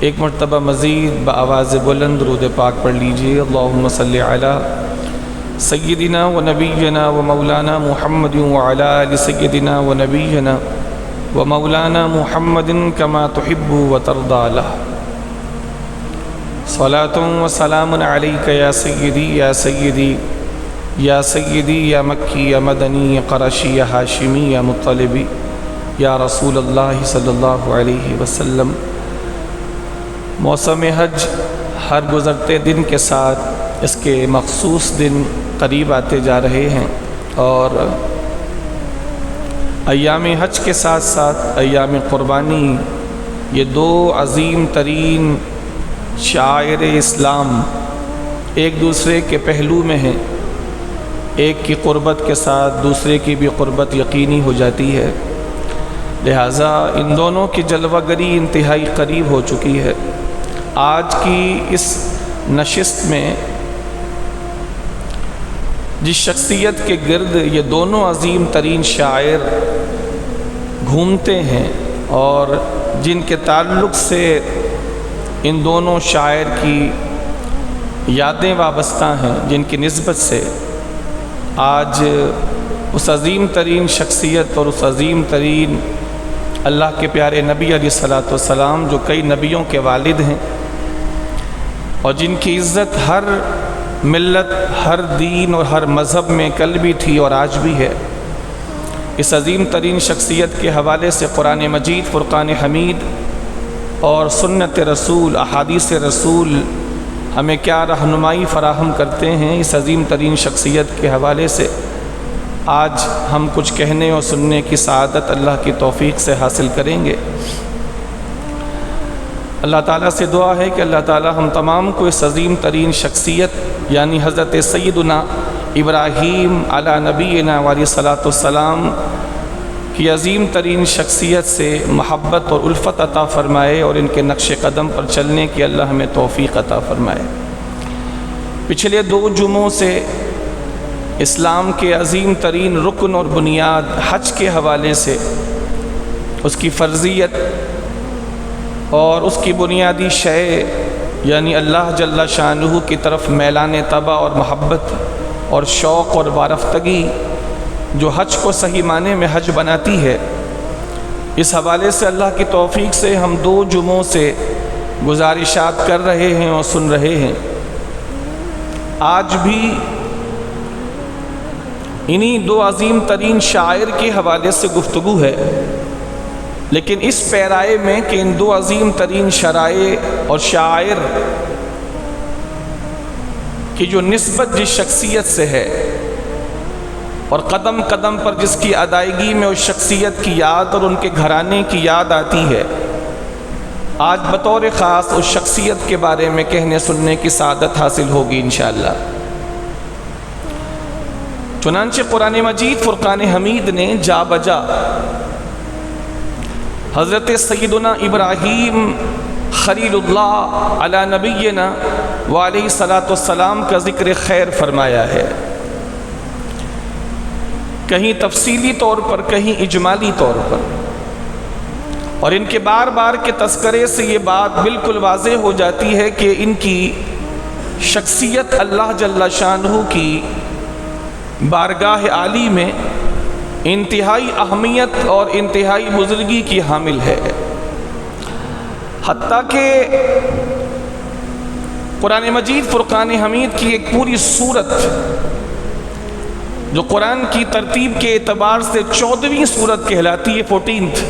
ایک مرتبہ مزید بآواز بلند درود پاک پڑھ لیجئے۔ اللہم صلی علی سیدنا و نبینا و مولانا محمد وعلی آل سیدنا و نبینا و مولانا محمد کما تحب و ترضی لہ۔ صلاة و سلام علیک یا سیدی یا سیدی یا سیدی یا مکی یا مدنی یا قرشی یا ہاشمی یا مطلبی یا رسول اللہ صلی اللہ علیہ وسلم۔ موسم حج ہر گزرتے دن کے ساتھ اس کے مخصوص دن قریب آتے جا رہے ہیں، اور ایام حج کے ساتھ ساتھ ایام قربانی یہ دو عظیم ترین شعائر اسلام ایک دوسرے کے پہلو میں ہیں۔ ایک کی قربت کے ساتھ دوسرے کی بھی قربت یقینی ہو جاتی ہے، لہٰذا ان دونوں کی جلوہ گری انتہائی قریب ہو چکی ہے۔ آج کی اس نشست میں جس شخصیت کے گرد یہ دونوں عظیم ترین شاعر گھومتے ہیں اور جن کے تعلق سے ان دونوں شاعر کی یادیں وابستہ ہیں، جن کی نسبت سے آج اس عظیم ترین شخصیت اور اس عظیم ترین اللہ کے پیارے نبی علیہ الصلوۃ والسلام جو کئی نبیوں کے والد ہیں اور جن کی عزت ہر ملت، ہر دین اور ہر مذہب میں کل بھی تھی اور آج بھی ہے، اس عظیم ترین شخصیت کے حوالے سے قرآن مجید، فرقان حمید اور سنت رسول، احادیث رسول ہمیں کیا رہنمائی فراہم کرتے ہیں، اس عظیم ترین شخصیت کے حوالے سے آج ہم کچھ کہنے اور سننے کی سعادت اللہ کی توفیق سے حاصل کریں گے۔ اللہ تعالیٰ سے دعا ہے کہ اللہ تعالیٰ ہم تمام کو اس عظیم ترین شخصیت یعنی حضرت سیدنا ابراہیم علی نبینا علیہ الصلوۃ والسلام کی عظیم ترین شخصیت سے محبت اور الفت عطا فرمائے اور ان کے نقش قدم پر چلنے کی اللہ ہمیں توفیق عطا فرمائے۔ پچھلے 2 جمعوں سے اسلام کے عظیم ترین رکن اور بنیاد حج کے حوالے سے اس کی فرضیت اور اس کی بنیادی شے یعنی اللہ جل شانہ کی طرف میلان طبع اور محبت اور شوق اور وارفتگی جو حج کو صحیح معنی میں حج بناتی ہے، اس حوالے سے اللہ کی توفیق سے ہم 2 جمعوں سے گزارشات کر رہے ہیں اور سن رہے ہیں۔ آج بھی انہی 2 عظیم ترین شاعر کے حوالے سے گفتگو ہے، لیکن اس پیرائے میں کہ ان 2 عظیم ترین شرائع اور شاعر کی جو نسبت جس شخصیت سے ہے اور قدم قدم پر جس کی ادائیگی میں اس شخصیت کی یاد اور ان کے گھرانے کی یاد آتی ہے، آج بطور خاص اس شخصیت کے بارے میں کہنے سننے کی سعادت حاصل ہوگی انشاءاللہ۔ چنانچہ قرآن مجید فرقان حمید نے جا بجا حضرت سیدنا ابراہیم خلیل اللہ علی نبینا وعلیہ الصلوۃ والسلام کا ذکر خیر فرمایا ہے، کہیں تفصیلی طور پر کہیں اجمالی طور پر، اور ان کے بار بار کے تذکرے سے یہ بات بالکل واضح ہو جاتی ہے کہ ان کی شخصیت اللہ جل شانہ کی بارگاہ عالی میں انتہائی اہمیت اور انتہائی بزرگی کی حامل ہے، حتیٰ کہ قرآن مجید فرقان حمید کی ایک پوری سورت جو قرآن کی ترتیب کے اعتبار سے 14ویں سورت کہلاتی ہے، 14th،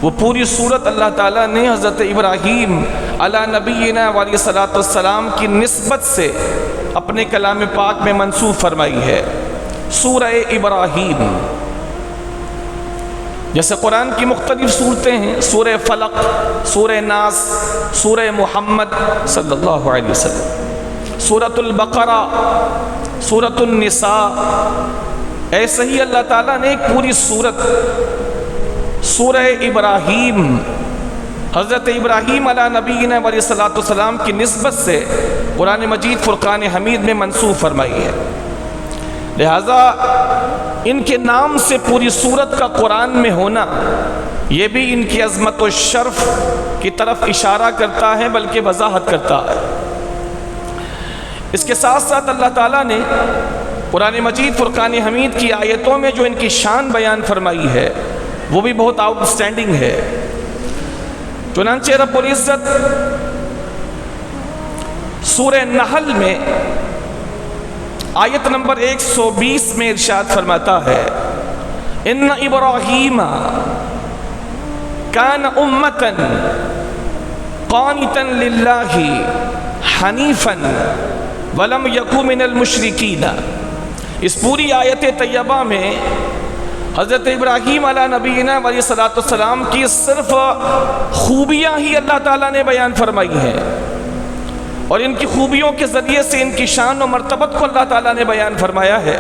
وہ پوری سورت اللہ تعالیٰ نے حضرت ابراہیم علی نبینا علیہ الصلوۃ والسلام کی نسبت سے اپنے کلام پاک میں منسوب فرمائی ہے۔ سورہ ابراہیم، جیسے قرآن کی مختلف صورتیں ہیں، سورہ فلق، سورہ ناس، سورہ محمد صلی اللہ علیہ وسلم، سورۃ البقرہ، سورۃ النساء، ایسے ہی اللہ تعالیٰ نے ایک پوری سورت سورہ ابراہیم حضرت ابراہیم علی نبینا علیہ الصلوۃ والسلام کی نسبت سے قرآن مجید فرقان حمید میں منسوب فرمائی ہے، لہذا ان کے نام سے پوری سورت کا قرآن میں ہونا یہ بھی ان کی عظمت و شرف کی طرف اشارہ کرتا ہے بلکہ وضاحت کرتا ہے۔ اس کے ساتھ ساتھ اللہ تعالیٰ نے قرآن مجید فرقان حمید کی آیتوں میں جو ان کی شان بیان فرمائی ہے وہ بھی بہت آؤٹ اسٹینڈنگ ہے۔ چنانچہ رب العزت سورہ نحل میں آیت نمبر 120 میں ارشاد فرماتا ہے ان ابراہیم کان امتا قانتا للہ حنیفا ولم یکو من المشرکین۔ اس پوری آیت طیبہ میں حضرت ابراہیم علیہ نبینا علیہ الصلوۃ والسلام کی صرف خوبیاں ہی اللہ تعالیٰ نے بیان فرمائی ہیں، اور ان کی خوبیوں کے ذریعے سے ان کی شان و مرتبت کو اللہ تعالیٰ نے بیان فرمایا ہے۔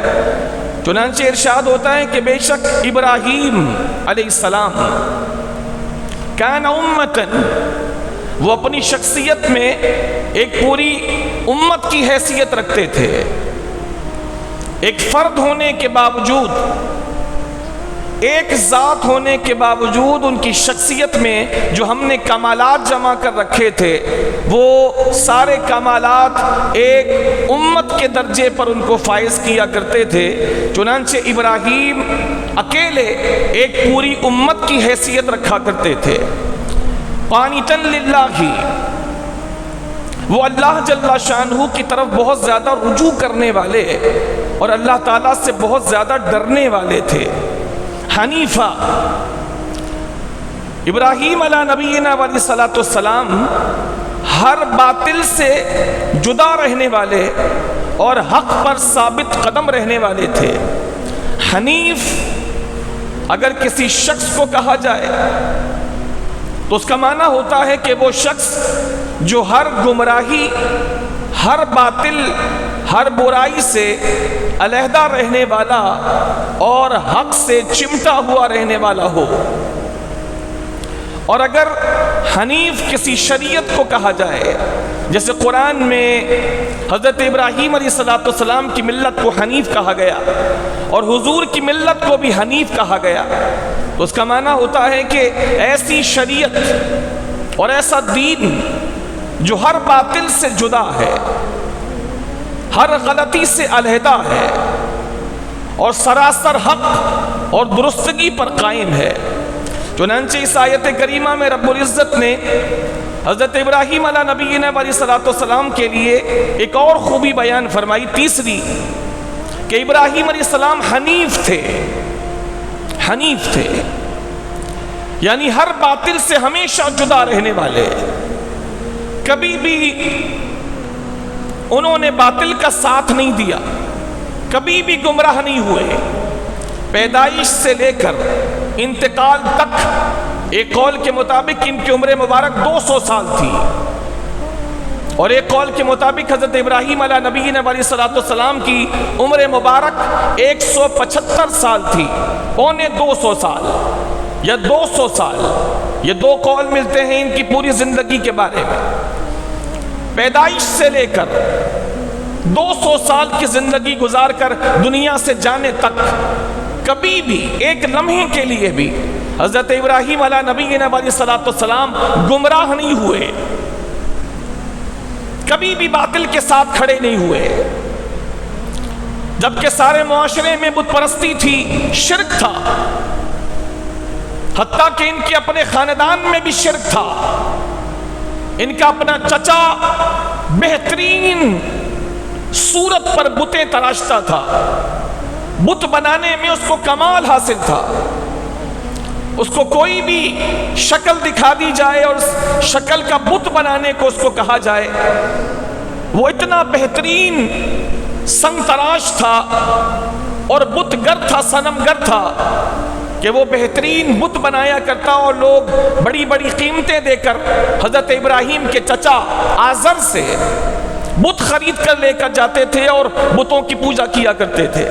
چنانچہ ارشاد ہوتا ہے کہ بے شک ابراہیم علیہ السلام کان امتن، وہ اپنی شخصیت میں ایک پوری امت کی حیثیت رکھتے تھے۔ ایک فرد ہونے کے باوجود، ایک ذات ہونے کے باوجود ان کی شخصیت میں جو ہم نے کمالات جمع کر رکھے تھے وہ سارے کمالات ایک امت کے درجے پر ان کو فائز کیا کرتے تھے۔ چنانچہ ابراہیم اکیلے ایک پوری امت کی حیثیت رکھا کرتے تھے۔ قانتاً للہ، وہ اللہ جل شانہ کی طرف بہت زیادہ رجوع کرنے والے اور اللہ تعالیٰ سے بہت زیادہ ڈرنے والے تھے۔ حنیفہ، ابراہیم علیہ نبینا علیہ الصلوۃ والسلام ہر باطل سے جدا رہنے والے اور حق پر ثابت قدم رہنے والے تھے۔ حنیف اگر کسی شخص کو کہا جائے تو اس کا معنی ہوتا ہے کہ وہ شخص جو ہر گمراہی، ہر باطل، ہر برائی سے علیحدہ رہنے والا اور حق سے چمٹا ہوا رہنے والا ہو۔ اور اگر حنیف کسی شریعت کو کہا جائے، جیسے قرآن میں حضرت ابراہیم علیہ السلام کی ملت کو حنیف کہا گیا اور حضور کی ملت کو بھی حنیف کہا گیا، تو اس کا معنی ہوتا ہے کہ ایسی شریعت اور ایسا دین جو ہر باطل سے جدا ہے، ہر غلطی سے علیحدہ ہے اور سراسر حق اور درستگی پر قائم ہے۔ چنانچہ اس آیت کریمہ میں رب العزت نے حضرت ابراہیم علیہ نبینا علیہ الصلوۃ والسلام کے لیے ایک اور خوبی بیان فرمائی، تیسری، کہ ابراہیم علیہ السلام حنیف تھے۔ حنیف تھے یعنی ہر باطل سے ہمیشہ جدا رہنے والے، کبھی بھی انہوں نے باطل کا ساتھ نہیں دیا، کبھی بھی گمراہ نہیں ہوئے۔ پیدائش سے لے کر انتقال تک ایک قول کے مطابق ان کی عمر مبارک 200 سال تھی، اور ایک قول کے مطابق حضرت ابراہیم علیہ نبینا علیہ الصلوۃ والسلام کی عمر مبارک 175 سال تھی، پونے 200 سال یا 200 سال، یہ دو قول ملتے ہیں ان کی پوری زندگی کے بارے میں۔ پیدائش سے لے کر 200 سال کی زندگی گزار کر دنیا سے جانے تک کبھی بھی ایک لمحے کے لیے بھی حضرت ابراہیم علیہ نبینا علیہ الصلوۃ والسلام گمراہ نہیں ہوئے، کبھی بھی باطل کے ساتھ کھڑے نہیں ہوئے۔ جبکہ سارے معاشرے میں بت پرستی تھی، شرک تھا، حتیٰ کہ ان کے اپنے خاندان میں بھی شرک تھا۔ ان کا اپنا چچا بہترین صورت پر بتیں تراشتا تھا، بت بنانے میں اس کو کمال حاصل تھا۔ اس کو کوئی بھی شکل دکھا دی جائے اور اس شکل کا بت بنانے کو اس کو کہا جائے، وہ اتنا بہترین سنگ تراش تھا اور بت گر تھا، صنم گر تھا کہ وہ بہترین بت بنایا کرتا، اور لوگ بڑی بڑی قیمتیں دے کر حضرت ابراہیم کے چچا آزر سے بت خرید کر لے کر جاتے تھے اور بتوں کی پوجا کیا کرتے تھے۔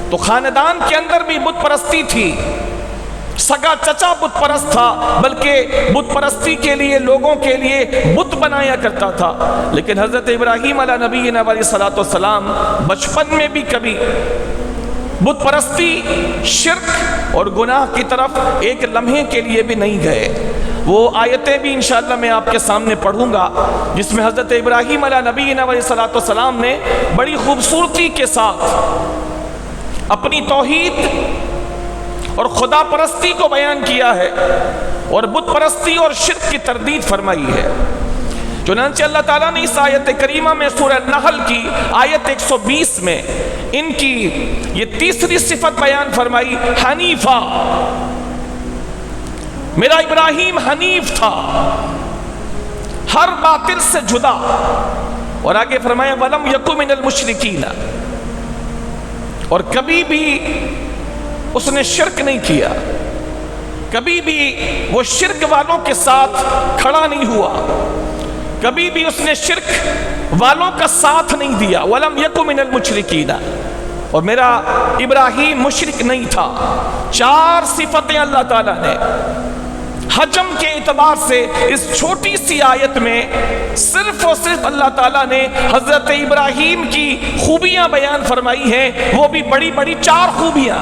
تو خاندان کے اندر بھی بت پرستی تھی، سگا چچا بت پرست تھا، بلکہ بت پرستی کے لیے لوگوں کے لیے بت بنایا کرتا تھا۔ لیکن حضرت ابراہیم علیہ نبینا علیہ الصلوۃ والسلام بچپن میں بھی کبھی بت پرستی، شرک اور گناہ کی طرف ایک لمحے کے لیے بھی نہیں گئے۔ وہ آیتیں بھی انشاءاللہ میں آپ کے سامنے پڑھوں گا جس میں حضرت ابراہیم علیہ نبینا علیہ السلام نے بڑی خوبصورتی کے ساتھ اپنی توحید اور خدا پرستی کو بیان کیا ہے اور بت پرستی اور شرک کی تردید فرمائی ہے۔ چنانچہ اللہ تعالیٰ نے اس آیت کریمہ میں سورہ نحل کی آیت 120 میں ان کی یہ تیسری صفت بیان فرمائی، حنیفہ، میرا ابراہیم حنیف تھا، ہر باطل سے جدا، اور آگے فرمایا وَلَمْ يَكُ مِنَ الْمُشْرِكِينَ، اور کبھی بھی اس نے شرک نہیں کیا، کبھی بھی وہ شرک والوں کے ساتھ کھڑا نہیں ہوا، کبھی بھی اس نے شرک والوں کا ساتھ نہیں دیا۔ وَلَمْ يَكُ مِنَ الْمُشْرِكِينَ، اور میرا ابراہیم مشرک نہیں تھا۔ چار صفتیں اللہ تعالیٰ نے حجم کے اعتبار سے اس چھوٹی سی آیت میں صرف اور صرف اللہ تعالیٰ نے حضرت ابراہیم کی خوبیاں بیان فرمائی ہیں، وہ بھی بڑی بڑی چار خوبیاں۔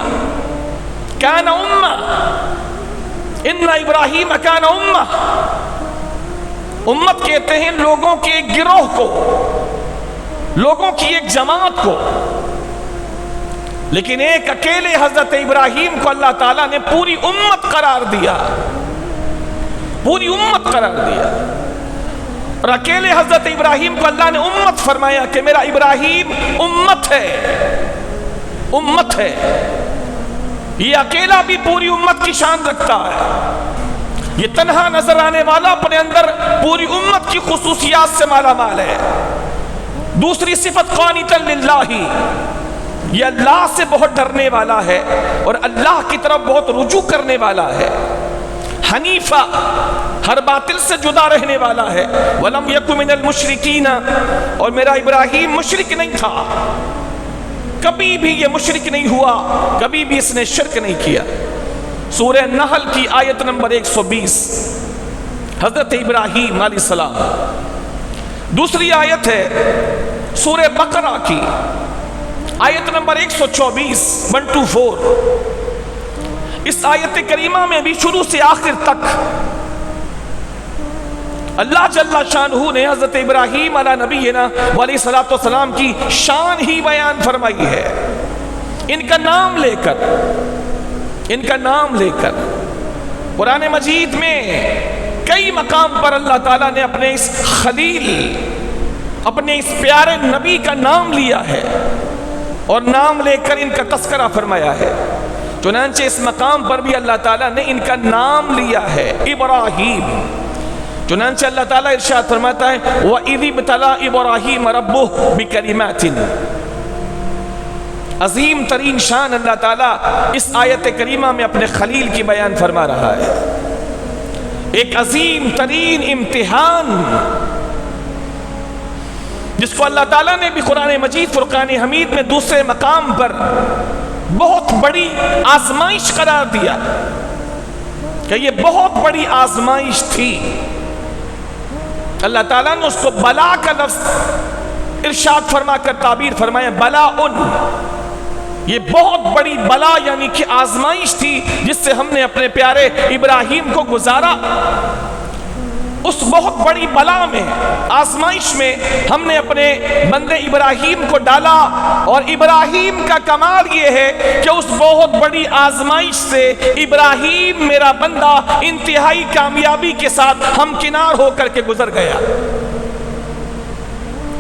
کان امہ، ان ابراہیم کان امہ، امت کہتے ہیں لوگوں کے ایک گروہ کو، لوگوں کی ایک جماعت کو، لیکن ایک اکیلے حضرت ابراہیم کو اللہ تعالیٰ نے پوری امت قرار دیا، پوری امت قرار دیا۔ اور اکیلے حضرت ابراہیم کو اللہ نے امت فرمایا کہ میرا ابراہیم امت ہے، امت ہے، یہ اکیلا بھی پوری امت کی شان رکھتا ہے، یہ تنہا نظر آنے والا اپنے اندر پوری امت کی خصوصیات سے مالا مال ہے۔ دوسری صفت قانتا للہ، یہ اللہ سے بہت ڈرنے والا ہے اور اللہ کی طرف بہت رجوع کرنے والا ہے۔ حنیفہ، ہر باطل سے جدا رہنے والا ہے۔ وَلَمْ يَكُ مِنَ الْمُشْرِكِينَ، اور میرا ابراہیم مشرک نہیں تھا، کبھی بھی یہ مشرک نہیں ہوا، کبھی بھی اس نے شرک نہیں کیا۔ سورہ نحل کی آیت نمبر 120، حضرت ابراہیم علیہ السلام۔ دوسری آیت ہے سورہ بقرہ کی آیت نمبر 124، 124۔ اس آیت کریمہ میں بھی شروع سے آخر تک اللہ جل شانہ نے حضرت ابراہیم علیہ نبینا علیہ السلام کی شان ہی بیان فرمائی ہے، ان کا نام لے کر، ان کا نام لے کر۔ قرآن مجید میں کئی مقام پر اللہ تعالیٰ نے اپنے اس خلیل، اپنے اس پیارے نبی کا نام لیا ہے اور نام لے کر ان کا تذکرہ فرمایا ہے۔ چنانچہ اس مقام پر بھی اللہ تعالیٰ نے ان کا نام لیا ہے، ابراہیم۔ چنانچہ اللہ تعالیٰ ارشاد فرماتا ہے وَإِذِ ابْتَلَىٰ إِبْرَاهِيمَ رَبُّهُ بِكَلِمَاتٍ۔ عظیم ترین شان اللہ تعالیٰ اس آیت کریمہ میں اپنے خلیل کی بیان فرما رہا ہے، ایک عظیم ترین امتحان جس کو اللہ تعالیٰ نے بھی قرآن مجید فرقان حمید میں دوسرے مقام پر بہت بڑی آزمائش قرار دیا کہ یہ بہت بڑی آزمائش تھی۔ اللہ تعالیٰ نے اس کو بلا کا لفظ ارشاد فرما کر تعبیر فرمایا، بلا ان، یہ بہت بڑی بلا یعنی کہ آزمائش تھی جس سے ہم نے اپنے پیارے ابراہیم کو گزارا۔ اس بہت بڑی بلا میں، آزمائش میں ہم نے اپنے بندے ابراہیم کو ڈالا، اور ابراہیم کا کمال یہ ہے کہ اس بہت بڑی آزمائش سے ابراہیم میرا بندہ انتہائی کامیابی کے ساتھ ہمکنار ہو کر کے گزر گیا۔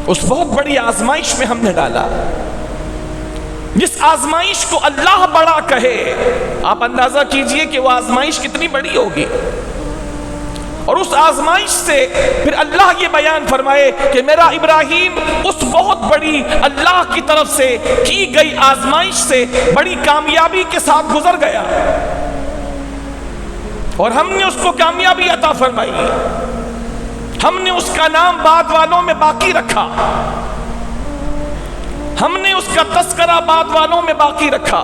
اس بہت بڑی آزمائش میں ہم نے ڈالا، جس آزمائش کو اللہ بڑا کہے، آپ اندازہ کیجئے کہ وہ آزمائش کتنی بڑی ہوگی، اور اس آزمائش سے پھر اللہ یہ بیان فرمائے کہ میرا ابراہیم اس بہت بڑی اللہ کی طرف سے کی گئی آزمائش سے بڑی کامیابی کے ساتھ گزر گیا، اور ہم نے اس کو کامیابی عطا فرمائی، ہم نے اس کا نام بعد والوں میں باقی رکھا، ہم نے اس کا تذکرہ بعد والوں میں باقی رکھا،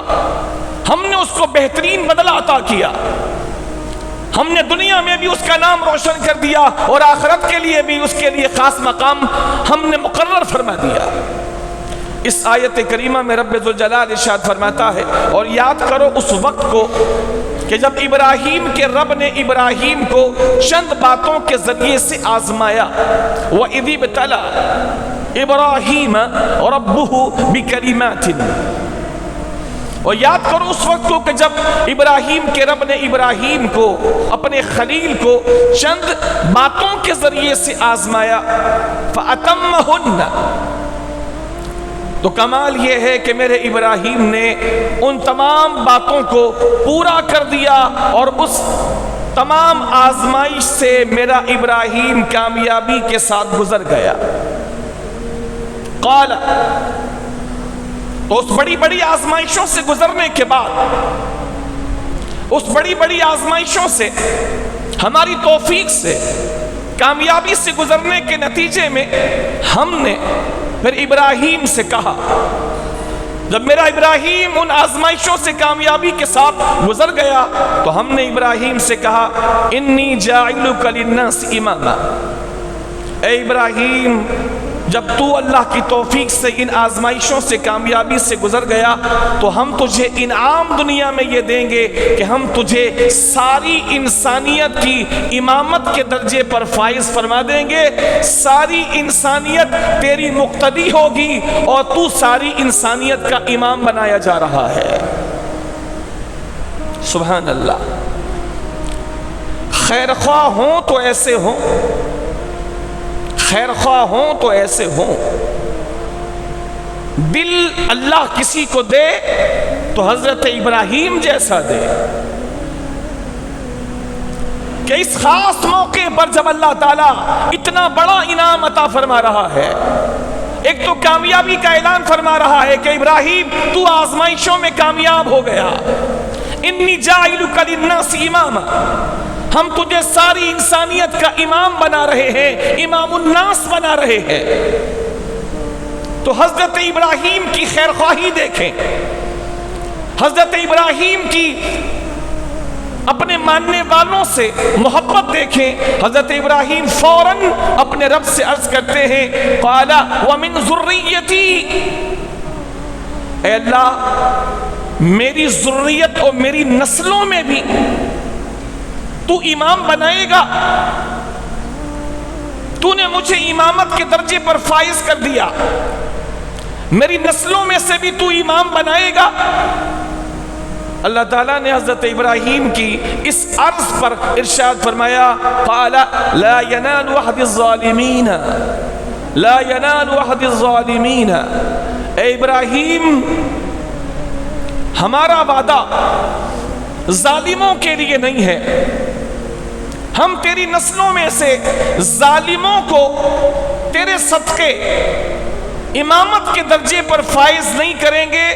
ہم نے اس کو بہترین بدلہ عطا کیا، ہم نے دنیا میں بھی اس کا نام روشن کر دیا اور آخرت کے لیے بھی اس کے لیے خاص مقام ہم نے مقرر فرما دیا۔ اس آیت کریمہ میں رب ذوالجلال ارشاد فرماتا ہے اور یاد کرو اس وقت کو کہ جب ابراہیم کے رب نے ابراہیم کو چند باتوں کے ذریعے سے آزمایا. وَإِذِ ابْتَلَىٰ إِبْرَاهِيمَ رَبُّهُ بِكَلِمَاتٍ. اور یاد کرو اس وقت کو کہ جب ابراہیم کے رب نے ابراہیم کو اپنے خلیل کو چند باتوں کے ذریعے سے آزمایا. فَأَتَمَّهُنَّ. تو کمال یہ ہے کہ میرے ابراہیم نے ان تمام باتوں کو پورا کر دیا اور اس تمام آزمائش سے میرا ابراہیم کامیابی کے ساتھ گزر گیا. قال. تو اس بڑی بڑی آزمائشوں سے گزرنے کے بعد، اس بڑی بڑی آزمائشوں سے ہماری توفیق سے کامیابی سے گزرنے کے نتیجے میں ہم نے پھر ابراہیم سے کہا، جب میرا ابراہیم ان آزمائشوں سے کامیابی کے ساتھ گزر گیا تو ہم نے ابراہیم سے کہا انی جاعلک للناس اماما. اے ابراہیم، جب تو اللہ کی توفیق سے ان آزمائشوں سے کامیابی سے گزر گیا تو ہم تجھے انعام دنیا میں یہ دیں گے کہ ہم تجھے ساری انسانیت کی امامت کے درجے پر فائز فرما دیں گے. ساری انسانیت تیری مقتدی ہوگی اور تو ساری انسانیت کا امام بنایا جا رہا ہے. سبحان اللہ. خیر خواہ ہوں تو ایسے ہوں، خیر خواہ ہوں تو ایسے ہوں. دل اللہ کسی کو دے تو حضرت ابراہیم جیسا دے کہ اس خاص موقع پر جب اللہ تعالیٰ اتنا بڑا انعام عطا فرما رہا ہے، ایک تو کامیابی کا اعلان فرما رہا ہے کہ ابراہیم تو آزمائشوں میں کامیاب ہو گیا. انی جاعلک للناس اماما، ہم تجھے ساری انسانیت کا امام بنا رہے ہیں، امام الناس بنا رہے ہیں. تو حضرت ابراہیم کی خیر خواہی دیکھیں، حضرت ابراہیم کی اپنے ماننے والوں سے محبت دیکھیں. حضرت ابراہیم فوراً اپنے رب سے عرض کرتے ہیں قال ومن ذریتی، اے اللہ میری ذریت اور میری نسلوں میں بھی تو امام بنائے گا. تو نے مجھے امامت کے درجے پر فائز کر دیا، میری نسلوں میں سے بھی تو امام بنائے گا. اللہ تعالیٰ نے حضرت ابراہیم کی اس عرض پر ارشاد فرمایا قال لا ينال عهد الظالمین، لا ينال عهد الظالمین. اے ابراہیم، ہمارا وعدہ ظالموں کے لیے نہیں ہے. ہم تیری نسلوں میں سے ظالموں کو تیرے صدقے امامت کے درجے پر فائز نہیں کریں گے.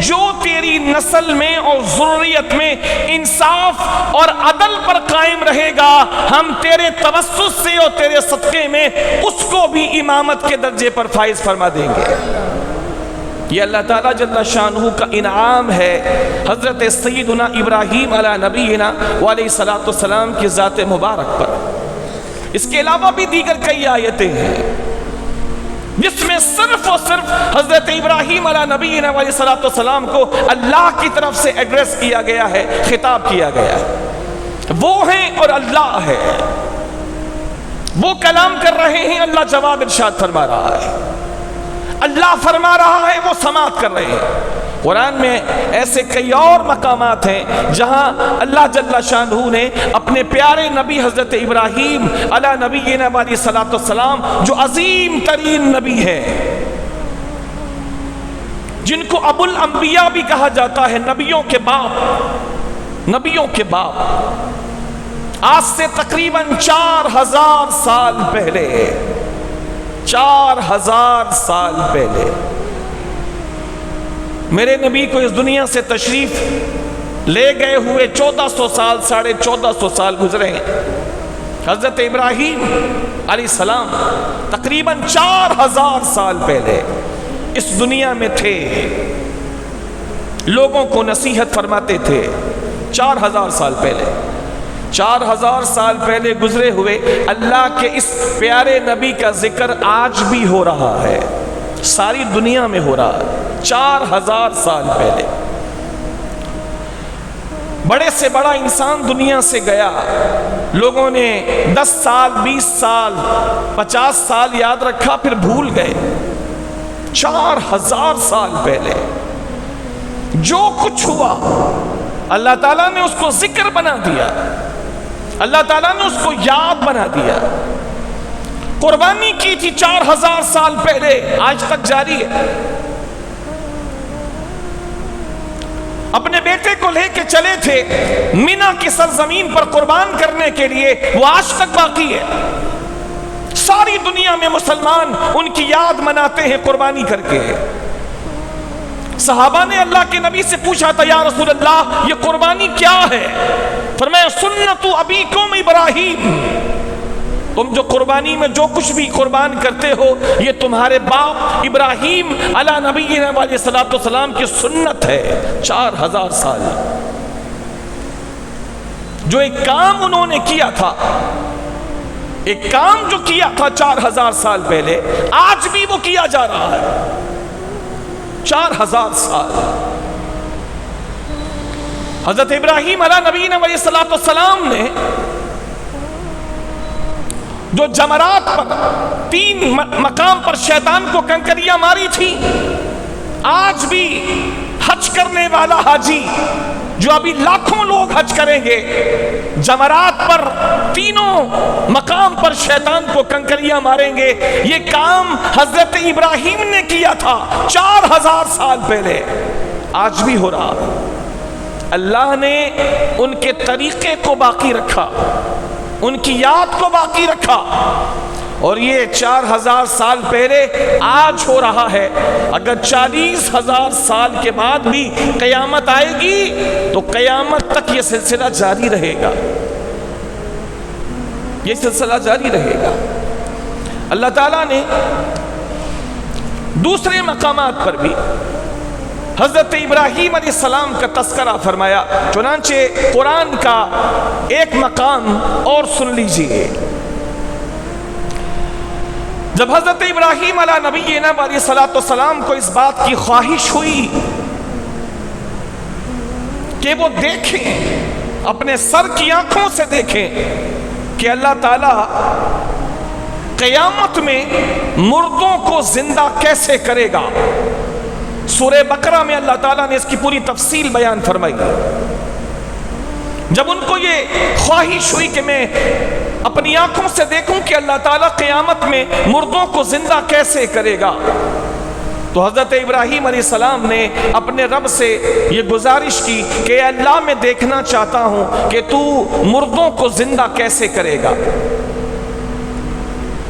جو تیری نسل میں اور ذریت میں انصاف اور عدل پر قائم رہے گا، ہم تیرے توسط سے اور تیرے صدقے میں اس کو بھی امامت کے درجے پر فائز فرما دیں گے. یہ اللہ تعالیٰ جل شانہ کا انعام ہے حضرت سیدنا ابراہیم علیہ نبینا وعلیہ الصلوۃ والسلام کی ذات مبارک پر. اس کے علاوہ بھی دیگر کئی آیتیں ہیں جس میں صرف اور صرف حضرت ابراہیم علیہ نبینا علیہ الصلوۃ والسلام کو اللہ کی طرف سے ایڈریس کیا گیا ہے، خطاب کیا گیا ہے. وہ ہیں اور اللہ ہے، وہ کلام کر رہے ہیں، اللہ جواب ارشاد فرما رہا ہے، اللہ فرما رہا ہے، وہ سماعت کر رہے ہیں. قرآن میں ایسے کئی اور مقامات ہیں جہاں اللہ جل شانہ نے اپنے پیارے نبی حضرت ابراہیم علیہ نبینا علیہ الصلوۃ والسلام جو عظیم ترین نبی ہیں، جن کو ابو الانبیاء بھی کہا جاتا ہے، نبیوں کے باپ، نبیوں کے باپ، آج سے تقریباً 4000 سال پہلے، 4000 سال پہلے میرے نبی کو اس دنیا سے تشریف لے گئے ہوئے 1400 سال، 1450 سال گزرے ہیں. حضرت ابراہیم علیہ السلام تقریباً 4000 سال پہلے اس دنیا میں تھے، لوگوں کو نصیحت فرماتے تھے. 4000 سال پہلے، 4000 سال پہلے گزرے ہوئے اللہ کے اس پیارے نبی کا ذکر آج بھی ہو رہا ہے. ساری دنیا میں ہو رہا ہے 4000 سال پہلے۔ بڑے سے بڑا انسان دنیا سے گیا، لوگوں نے 10 سال 20 سال 50 سال یاد رکھا، پھر بھول گئے۔ 4000 سال پہلے جو کچھ ہوا اللہ تعالیٰ نے اس کو ذکر بنا دیا، اللہ تعالیٰ نے اس کو یاد بنا دیا۔ قربانی کی تھی 4000 سال پہلے، آج تک جاری ہے۔ اپنے بیٹے کو لے کے چلے تھے مینا کی سرزمین پر قربان کرنے کے لیے، وہ آج تک باقی ہے۔ ساری دنیا میں مسلمان ان کی یاد مناتے ہیں قربانی کر کے۔ صحابہ نے اللہ کے نبی سے پوچھا تھا، یا رسول اللہ یہ قربانی کیا ہے؟ فرمایا سنت ابیکم ابراہیم، تم جو قربانی میں جو کچھ بھی قربان کرتے ہو یہ تمہارے باپ ابراہیم علی نبینا علیہ الصلوۃ والسلام کی سنت ہے۔ 4000 سال جو ایک کام انہوں نے کیا تھا، ایک کام جو کیا تھا 4000 سال پہلے، آج بھی وہ کیا جا رہا ہے۔ 4000 سال حضرت ابراہیم علی نبینا علیہ الصلوۃ والسلام نے جو جمرات پر 3 مقام پر شیطان کو کنکریاں ماری تھی، آج بھی حج کرنے والا حاجی جو ابھی لاکھوں لوگ حج کریں گے، جمرات پر 3 مقام پر شیطان کو کنکریاں ماریں گے۔ یہ کام حضرت ابراہیم نے کیا تھا 4000 سال پہلے، آج بھی ہو رہا۔ اللہ نے ان کے طریقے کو باقی رکھا، ان کی یاد کو باقی رکھا، اور یہ 4000 سال پہلے آج ہو رہا ہے۔ اگر 40000 سال کے بعد بھی قیامت آئے گی تو قیامت تک یہ سلسلہ جاری رہے گا، یہ سلسلہ جاری رہے گا۔ اللہ تعالیٰ نے دوسرے مقامات پر بھی حضرت ابراہیم علیہ السلام کا تذکرہ فرمایا، چنانچہ قرآن کا ایک مقام اور سن لیجئے۔ جب حضرت ابراہیم علیہ نبینا علیہ الصلوۃ والسلام کو اس بات کی خواہش ہوئی کہ وہ دیکھیں، اپنے سر کی آنکھوں سے دیکھیں کہ اللہ تعالیٰ قیامت میں مردوں کو زندہ کیسے کرے گا، سورہ بقرہ میں اللہ تعالیٰ نے اس کی پوری تفصیل بیان فرمائی۔ جب ان کو یہ خواہش ہوئی کہ میں اپنی آنکھوں سے دیکھوں کہ اللہ تعالیٰ قیامت میں مردوں کو زندہ کیسے کرے گا، تو حضرت ابراہیم علیہ السلام نے اپنے رب سے یہ گزارش کی کہ اے اللہ میں دیکھنا چاہتا ہوں کہ تو مردوں کو زندہ کیسے کرے گا۔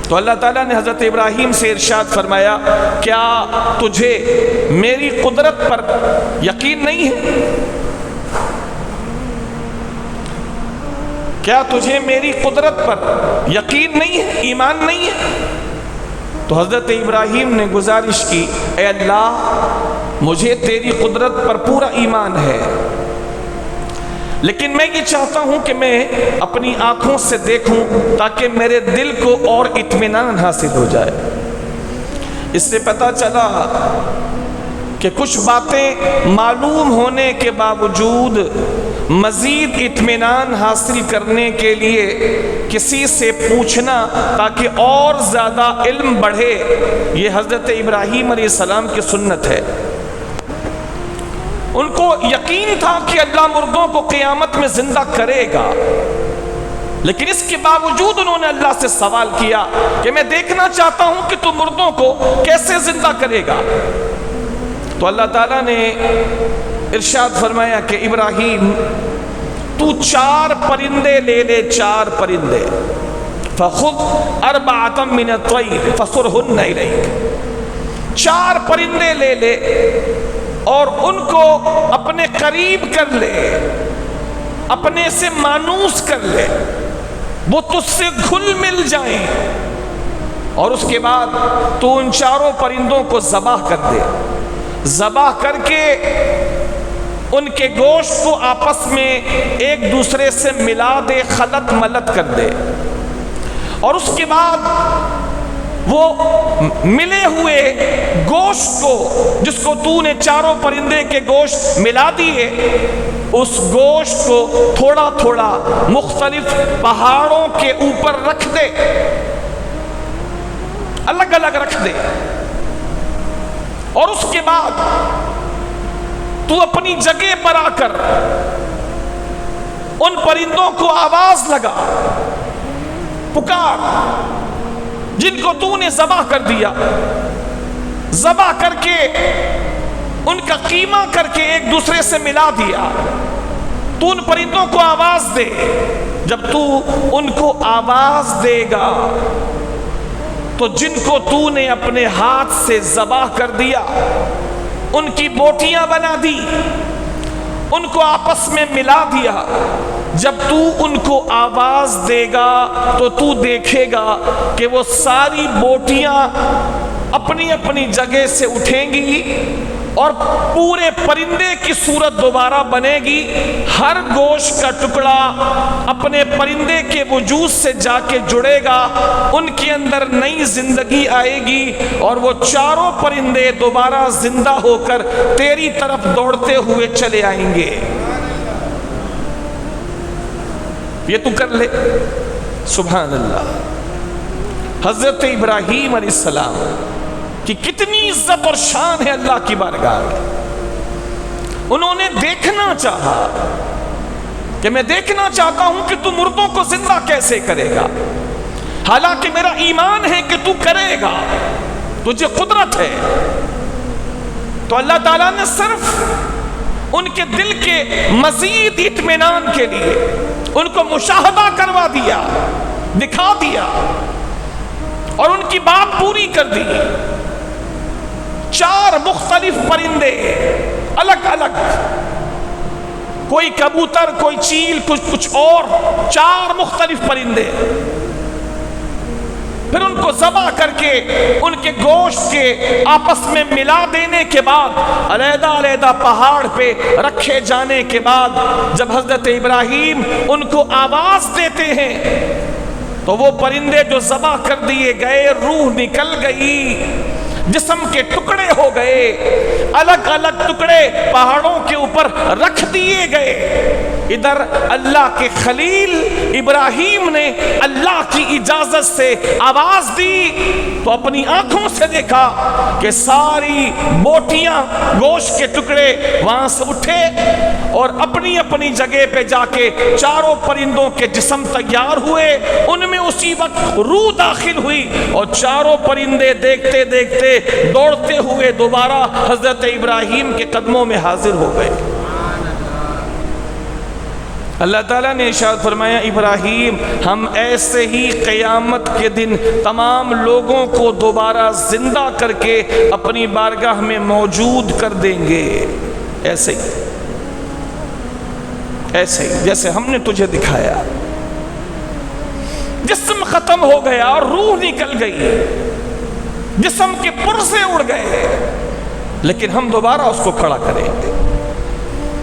تو اللہ تعالیٰ نے حضرت ابراہیم سے ارشاد فرمایا، کیا تجھے میری قدرت پر یقین نہیں ہے؟ کیا تجھے میری قدرت پر یقین نہیں ہے، ایمان نہیں ہے؟ تو حضرت ابراہیم نے گزارش کی، اے اللہ مجھے تیری قدرت پر پورا ایمان ہے، لیکن میں یہ چاہتا ہوں کہ میں اپنی آنکھوں سے دیکھوں تاکہ میرے دل کو اور اطمینان حاصل ہو جائے۔ اس سے پتہ چلا کہ کچھ باتیں معلوم ہونے کے باوجود مزید اطمینان حاصل کرنے کے لیے کسی سے پوچھنا تاکہ اور زیادہ علم بڑھے، یہ حضرت ابراہیم علیہ السلام کی سنت ہے۔ ان کو یقین تھا کہ اللہ مردوں کو قیامت میں زندہ کرے گا، لیکن اس کے باوجود انہوں نے اللہ سے سوال کیا کہ میں دیکھنا چاہتا ہوں کہ تو مردوں کو کیسے زندہ کرے گا۔ تو اللہ تعالیٰ نے ارشاد فرمایا کہ ابراہیم تو 4 پرندے لے لے، 4 پرندے، فَخُذْ أَرْبَعَةً مِّنَ الطَّيْرِ فَصُرْهُنَّ إِلَيْكَ، 4 پرندے لے لے اور ان کو اپنے قریب کر لے، اپنے سے مانوس کر لے، وہ تجھ سے گھل مل جائیں، اور اس کے بعد تو ان 4 پرندوں کو ذبح کر دے، ذبح کر کے ان کے گوشت کو آپس میں ایک دوسرے سے ملا دے، خلط ملط کر دے، اور اس کے بعد وہ ملے ہوئے گوشت کو جس کو تو نے چاروں پرندے کے گوشت ملا دیے، اس گوشت کو تھوڑا تھوڑا مختلف پہاڑوں کے اوپر رکھ دے، الگ الگ رکھ دے، اور اس کے بعد تو اپنی جگہ پر آ کر ان پرندوں کو آواز لگا، پکار، جن کو تو نے ذبح کر دیا، ذبح کر کے ان کا قیمہ کر کے ایک دوسرے سے ملا دیا، تو ان پرندوں کو آواز دے۔ جب تو ان کو آواز دے گا تو جن کو تو نے اپنے ہاتھ سے ذبح کر دیا ان کی بوٹیاں بنا دی، ان کو آپس میں ملا دیا، جب تو ان کو آواز دے گا تو تو دیکھے گا کہ وہ ساری بوٹیاں اپنی اپنی جگہ سے اٹھیں گی اور پورے پرندے کی صورت دوبارہ بنے گی، ہر گوشت کا ٹکڑا اپنے پرندے کے وجود سے جا کے جڑے گا، ان کے اندر نئی زندگی آئے گی اور وہ چاروں پرندے دوبارہ زندہ ہو کر تیری طرف دوڑتے ہوئے چلے آئیں گے۔ یہ تو کر لے۔ سبحان اللہ۔ حضرت ابراہیم علیہ السلام کہ کتنی عزت اور شان ہے اللہ کی بارگاہ میں، انہوں نے دیکھنا چاہا کہ میں دیکھنا چاہتا ہوں کہ تو مردوں کو زندہ کیسے کرے گا، حالانکہ میرا ایمان ہے کہ تو کرے گا، تجھے قدرت ہے۔ تو اللہ تعالیٰ نے صرف ان کے دل کے مزید اطمینان کے لیے ان کو مشاہدہ کروا دیا، دکھا دیا اور ان کی بات پوری کر دی۔ 4 مختلف پرندے الگ الگ، کوئی کبوتر، کوئی چیل، کچھ اور، 4 مختلف پرندے، پھر ان کو ذبح کر کے ان کے گوشت کے آپس میں ملا دینے کے بعد علیحدہ علیحدہ پہاڑ پہ رکھے جانے کے بعد جب حضرت ابراہیم ان کو آواز دیتے ہیں تو وہ پرندے جو ذبح کر دیے گئے، روح نکل گئی، جسم کے ٹکڑے ہو گئے، الگ الگ ٹکڑے پہاڑوں کے اوپر رکھ دیے گئے۔ ادھر اللہ کے خلیل ابراہیم نے اللہ کی اجازت سے آواز دی تو اپنی آنکھوں سے دیکھا کہ ساری بوٹیاں، گوشت کے ٹکڑے وہاں سے اٹھے اور اپنی اپنی جگہ پہ جا کے چاروں پرندوں کے جسم تیار ہوئے، ان میں اسی وقت روح داخل ہوئی اور چاروں پرندے دیکھتے دیکھتے دوڑتے ہوئے دوبارہ حضرت ابراہیم کے قدموں میں حاضر ہو گئے۔ اللہ تعالیٰ نے ارشاد فرمایا، ابراہیم ہم ایسے ہی قیامت کے دن تمام لوگوں کو دوبارہ زندہ کر کے اپنی بارگاہ میں موجود کر دیں گے، ایسے ہی جیسے ہم نے تجھے دکھایا۔ جسم ختم ہو گیا اور روح نکل گئی، جسم کے پرزے اڑ گئے، لیکن ہم دوبارہ اس کو کھڑا کریں گے۔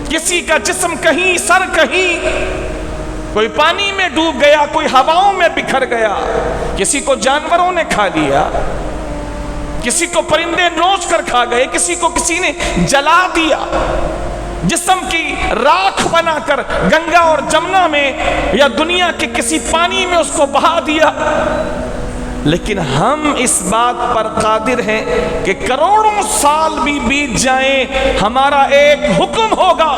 کسی کا جسم کہیں، سر کہیں، کوئی پانی میں ڈوب گیا، کوئی ہواؤں میں بکھر گیا، کسی کو جانوروں نے کھا لیا، کسی کو پرندے نوچ کر کھا گئے، کسی کو کسی نے جلا دیا، جسم کی راکھ بنا کر گنگا اور جمنا میں یا دنیا کے کسی پانی میں اس کو بہا دیا، لیکن ہم اس بات پر قادر ہیں کہ کروڑوں سال بھی بیت جائیں، ہمارا ایک حکم ہوگا،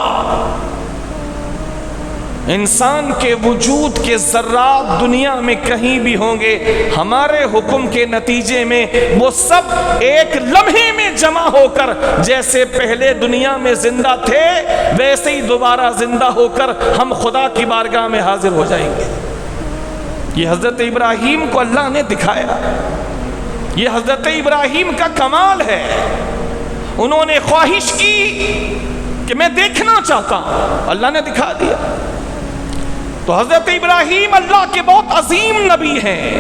انسان کے وجود کے ذرات دنیا میں کہیں بھی ہوں گے، ہمارے حکم کے نتیجے میں وہ سب ایک لمحے میں جمع ہو کر جیسے پہلے دنیا میں زندہ تھے ویسے ہی دوبارہ زندہ ہو کر ہم خدا کی بارگاہ میں حاضر ہو جائیں گے۔ یہ حضرت ابراہیم کو اللہ نے دکھایا، یہ حضرت ابراہیم کا کمال ہے۔ انہوں نے خواہش کی کہ میں دیکھنا چاہتا ہوں، اللہ نے دکھا دیا۔ تو حضرت ابراہیم اللہ کے بہت عظیم نبی ہیں،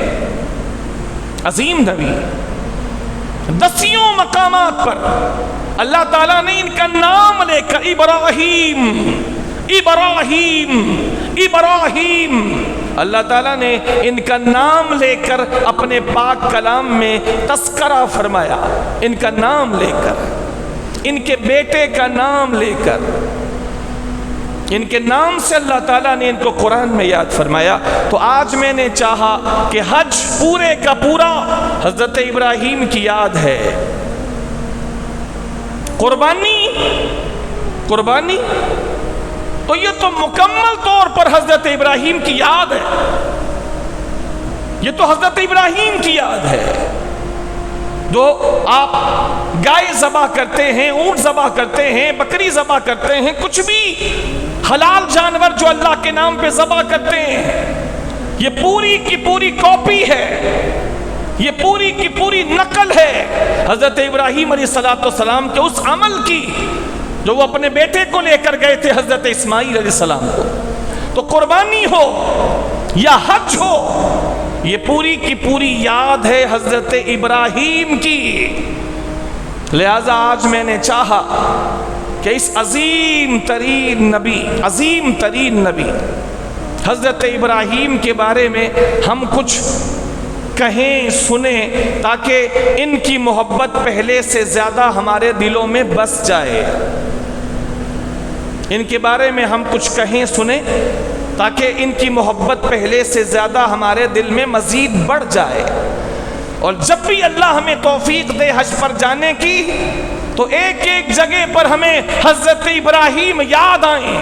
عظیم نبی، 10 مقامات پر اللہ تعالیٰ نے ان کا نام لے کر ابراہیم ابراہیم ابراہیم اللہ تعالیٰ نے ان کا نام لے کر اپنے پاک کلام میں تذکرہ فرمایا، ان کا نام لے کر، ان کے بیٹے کا نام لے کر، ان کے نام سے اللہ تعالیٰ نے ان کو قرآن میں یاد فرمایا۔ تو آج میں نے چاہا کہ حج پورے کا پورا حضرت ابراہیم کی یاد ہے۔ قربانی تو یہ تو مکمل طور پر حضرت ابراہیم کی یاد ہے، یہ تو حضرت ابراہیم کی یاد ہے۔ جو آپ گائے ذبح کرتے ہیں، اونٹ ذبح کرتے ہیں، بکری ذبح کرتے ہیں، کچھ بھی حلال جانور جو اللہ کے نام پہ ذبح کرتے ہیں، یہ پوری کی پوری کاپی ہے، یہ پوری کی پوری نقل ہے حضرت ابراہیم علیہ السلام کے اس عمل کی جو وہ اپنے بیٹے کو لے کر گئے تھے حضرت اسماعیل علیہ السلام کو۔ تو قربانی ہو یا حج ہو، یہ پوری کی پوری یاد ہے حضرت ابراہیم کی۔ لہذا آج میں نے چاہا کہ اس عظیم ترین نبی حضرت ابراہیم کے بارے میں ہم کچھ کہیں سنیں، تاکہ ان کی محبت پہلے سے زیادہ ہمارے دلوں میں بس جائے۔ ان کے بارے میں ہم کچھ کہیں سنیں تاکہ ان کی محبت پہلے سے زیادہ ہمارے دل میں مزید بڑھ جائے، اور جب بھی اللہ ہمیں توفیق دے حج پر جانے کی تو ایک ایک جگہ پر ہمیں حضرت ابراہیم یاد آئیں۔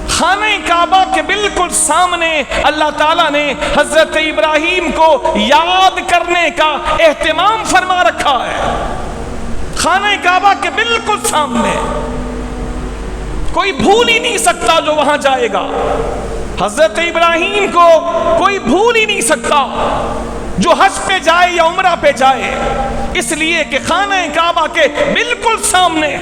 خانہ کعبہ کے بالکل سامنے اللہ تعالیٰ نے حضرت ابراہیم کو یاد کرنے کا اہتمام فرما رکھا ہے۔ خانہ کعبہ کے بالکل سامنے، کوئی بھول ہی نہیں سکتا جو وہاں جائے گا۔ حضرت ابراہیم کو کوئی بھول ہی نہیں سکتا جو حج پہ جائے یا عمرہ پہ جائے، اس لیے کہ خانہ کعبہ کے بالکل سامنے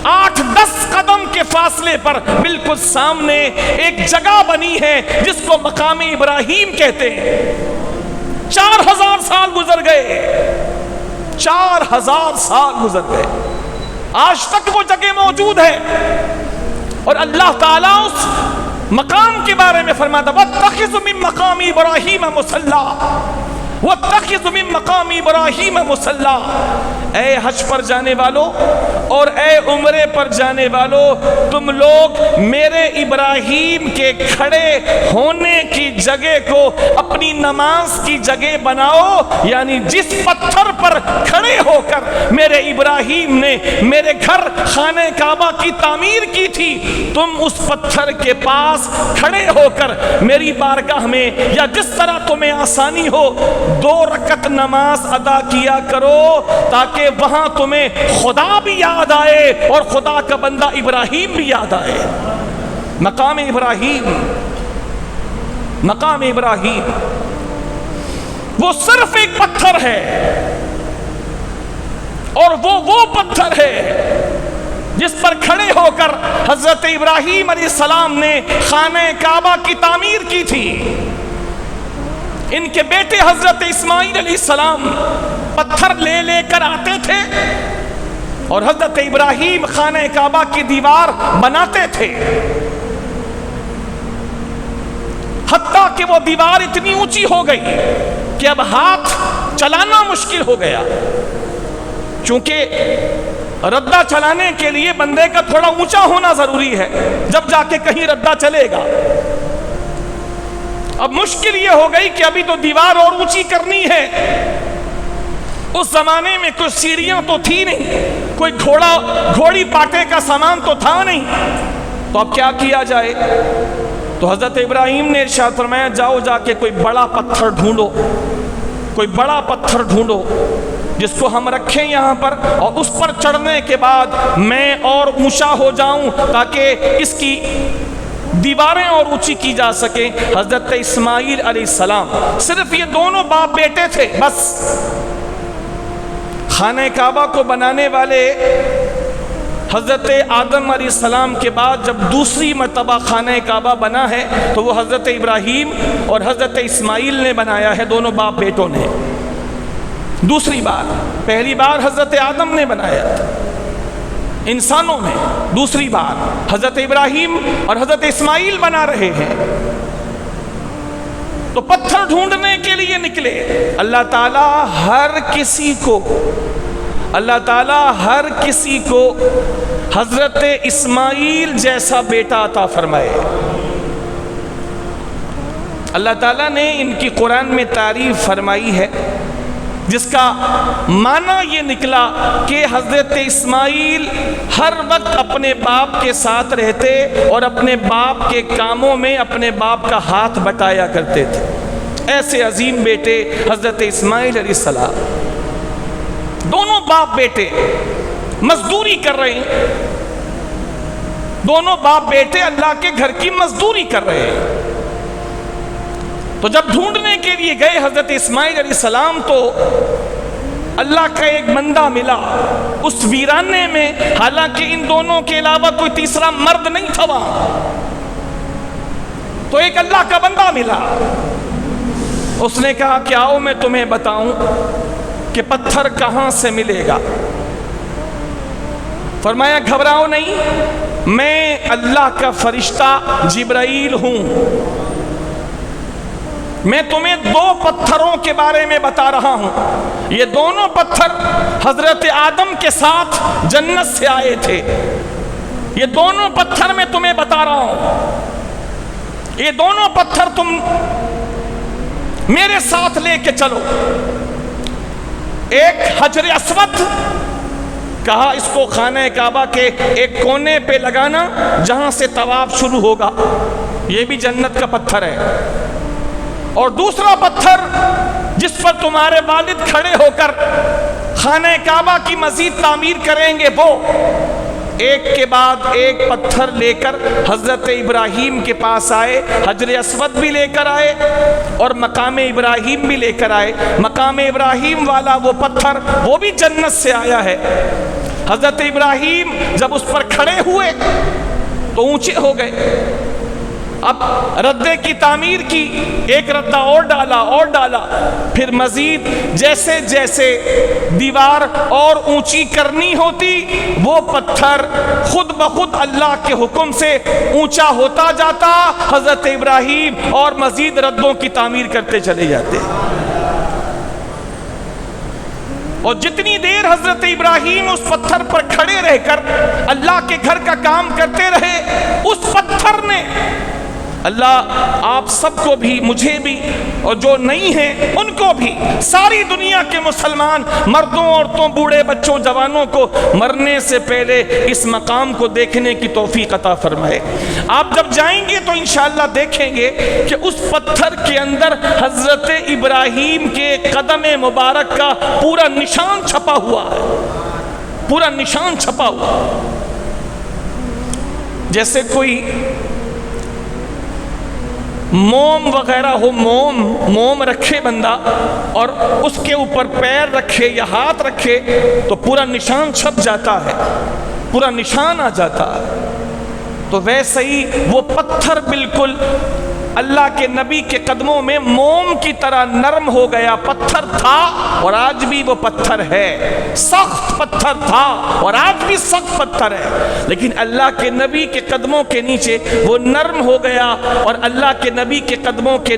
8-10 قدم کے فاصلے پر بالکل سامنے ایک جگہ بنی ہے جس کو مقام ابراہیم کہتے ہیں۔ 4000 سال گزر گئے، 4000 سال گزر گئے، آج تک وہ جگہ موجود ہے، اور اللہ تعالیٰ اس مقام کے بارے میں فرماتا وَاتَّخِذُ مِن مَقَامِ إِبْرَاهِيمَ مُصَلًّى وَاتَّخِذُ مِن مَقَامِ إِبْرَاهِيمَ مُصَلًّى۔ اے حج پر جانے والوں اور اے عمرے پر جانے والوں، تم لوگ میرے ابراہیم کے کھڑے ہونے کی جگہ کو اپنی نماز کی جگہ بناؤ، یعنی جس پتھر پر کھڑے ہو کر میرے ابراہیم نے میرے گھر خانہ کعبہ کی تعمیر کی تھی، تم اس پتھر کے پاس کھڑے ہو کر میری بارگاہ میں یا جس طرح تمہیں آسانی ہو 2 رکعت نماز ادا کیا کرو، تاکہ وہاں تمہیں خدا بھی یاد آئے اور خدا کا بندہ ابراہیم بھی یاد آئے۔ مقام ابراہیم وہ صرف ایک پتھر ہے، اور وہ پتھر ہے جس پر کھڑے ہو کر حضرت ابراہیم علیہ السلام نے خانہ کعبہ کی تعمیر کی تھی۔ ان کے بیٹے حضرت اسماعیل علیہ السلام پتھر لے لے کر آتے تھے، اور حضرت ابراہیم خانہ کعبہ کی دیوار بناتے تھے، حتیٰ کہ وہ دیوار اتنی اونچی ہو گئی کہ اب ہاتھ چلانا مشکل ہو گیا، چونکہ ردہ چلانے کے لیے بندے کا تھوڑا اونچا ہونا ضروری ہے جب جا کے کہیں ردہ چلے گا۔ اب مشکل یہ ہو گئی کہ ابھی تو دیوار اور اونچی کرنی ہے، اس زمانے میں کوئی سیڑھیاں تو تھی نہیں، کوئی گھوڑی پاٹے کا سامان تو تھا نہیں، تو اب کیا کیا جائے؟ تو حضرت ابراہیم نے ارشاد فرمایا جاؤ جا کے کوئی بڑا پتھر ڈھونڈو جس کو ہم رکھیں یہاں پر، اور اس پر چڑھنے کے بعد میں اور اونچا ہو جاؤں تاکہ اس کی دیواریں اور اونچی کی جا سکیں۔ حضرت اسماعیل علیہ السلام، صرف یہ دونوں باپ بیٹے تھے بس۔ خانہ کعبہ کو بنانے والے حضرت آدم علیہ السلام کے بعد جب دوسری مرتبہ خانہ کعبہ بنا ہے تو وہ حضرت ابراہیم اور حضرت اسماعیل نے بنایا ہے، دونوں باپ بیٹوں نے۔ دوسری بار، پہلی بار حضرت آدم نے بنایا تھا، انسانوں میں دوسری بار حضرت ابراہیم اور حضرت اسماعیل بنا رہے ہیں، تو پتھر ڈھونڈنے کے لیے نکلے۔ اللہ تعالیٰ ہر کسی کو حضرت اسماعیل جیسا بیٹا عطا فرمائے۔ اللہ تعالیٰ نے ان کی قرآن میں تعریف فرمائی ہے، جس کا معنی یہ نکلا کہ حضرت اسماعیل ہر وقت اپنے باپ کے ساتھ رہتے اور اپنے باپ کے کاموں میں اپنے باپ کا ہاتھ بٹایا کرتے تھے۔ ایسے عظیم بیٹے حضرت اسماعیل علیہ السلام، دونوں باپ بیٹے مزدوری کر رہے ہیں، دونوں باپ بیٹے اللہ کے گھر کی مزدوری کر رہے ہیں۔ تو جب ڈھونڈنے کے لیے گئے حضرت اسماعیل علیہ السلام، تو اللہ کا ایک بندہ ملا اس ویرانے میں، حالانکہ ان دونوں کے علاوہ کوئی تیسرا مرد نہیں تھا وہاں۔ تو ایک اللہ کا بندہ ملا، اس نے کہا کہ آؤ میں تمہیں بتاؤں کہ پتھر کہاں سے ملے گا۔ فرمایا گھبراؤ نہیں، میں اللہ کا فرشتہ جبرائیل ہوں، میں تمہیں دو پتھروں کے بارے میں بتا رہا ہوں۔ یہ دونوں پتھر حضرت آدم کے ساتھ جنت سے آئے تھے، یہ دونوں پتھر میں تمہیں بتا رہا ہوں، یہ دونوں پتھر تم میرے ساتھ لے کے چلو۔ ایک حجر اسود، کہا اس کو خانہ کعبہ کے ایک کونے پہ لگانا جہاں سے طواف شروع ہوگا، یہ بھی جنت کا پتھر ہے۔ اور دوسرا پتھر جس پر تمہارے والد کھڑے ہو کر خانہ کعبہ کی مزید تعمیر کریں گے، وہ ایک کے بعد ایک پتھر لے کر حضرت ابراہیم کے پاس آئے، حجر اسود بھی لے کر آئے اور مقام ابراہیم بھی لے کر آئے۔ مقام ابراہیم والا وہ پتھر وہ بھی جنت سے آیا ہے۔ حضرت ابراہیم جب اس پر کھڑے ہوئے تو اونچے ہو گئے، اب ردے کی تعمیر کی، ایک ردہ اور ڈالا، پھر مزید جیسے جیسے دیوار اور اونچی کرنی ہوتی، وہ پتھر خود بخود اللہ کے حکم سے اونچا ہوتا جاتا، حضرت ابراہیم اور مزید ردوں کی تعمیر کرتے چلے جاتے۔ اور جتنی دیر حضرت ابراہیم اس پتھر پر کھڑے رہ کر اللہ کے گھر کا کام کرتے رہے، اس پتھر نے اللہ آپ سب کو بھی، مجھے بھی، اور جو نہیں ہیں ان کو بھی، ساری دنیا کے مسلمان مردوں، عورتوں، بوڑھے، بچوں، جوانوں کو مرنے سے پہلے اس مقام کو دیکھنے کی توفیق عطا فرمائے۔ آپ جب جائیں گے تو انشاءاللہ دیکھیں گے کہ اس پتھر کے اندر حضرت ابراہیم کے قدم مبارک کا پورا نشان چھپا ہوا ہے، پورا نشان چھپا ہوا۔ جیسے کوئی موم وغیرہ ہو، موم رکھے بندہ اور اس کے اوپر پیر رکھے یا ہاتھ رکھے تو پورا نشان چھپ جاتا ہے، پورا نشان آ جاتا ہے۔ تو ویسے ہی وہ پتھر بالکل اللہ کے نبی کے قدموں میں موم کی طرح نرم ہو گیا۔ پتھر تھا اور آج بھی وہ پتھر ہے، سخت پتھر تھا اور آج بھی سخت پتھر ہے، لیکن اللہ کے نبی کے قدموں کے نیچے وہ نرم ہو گیا، اور اللہ کے نبی کے قدموں کے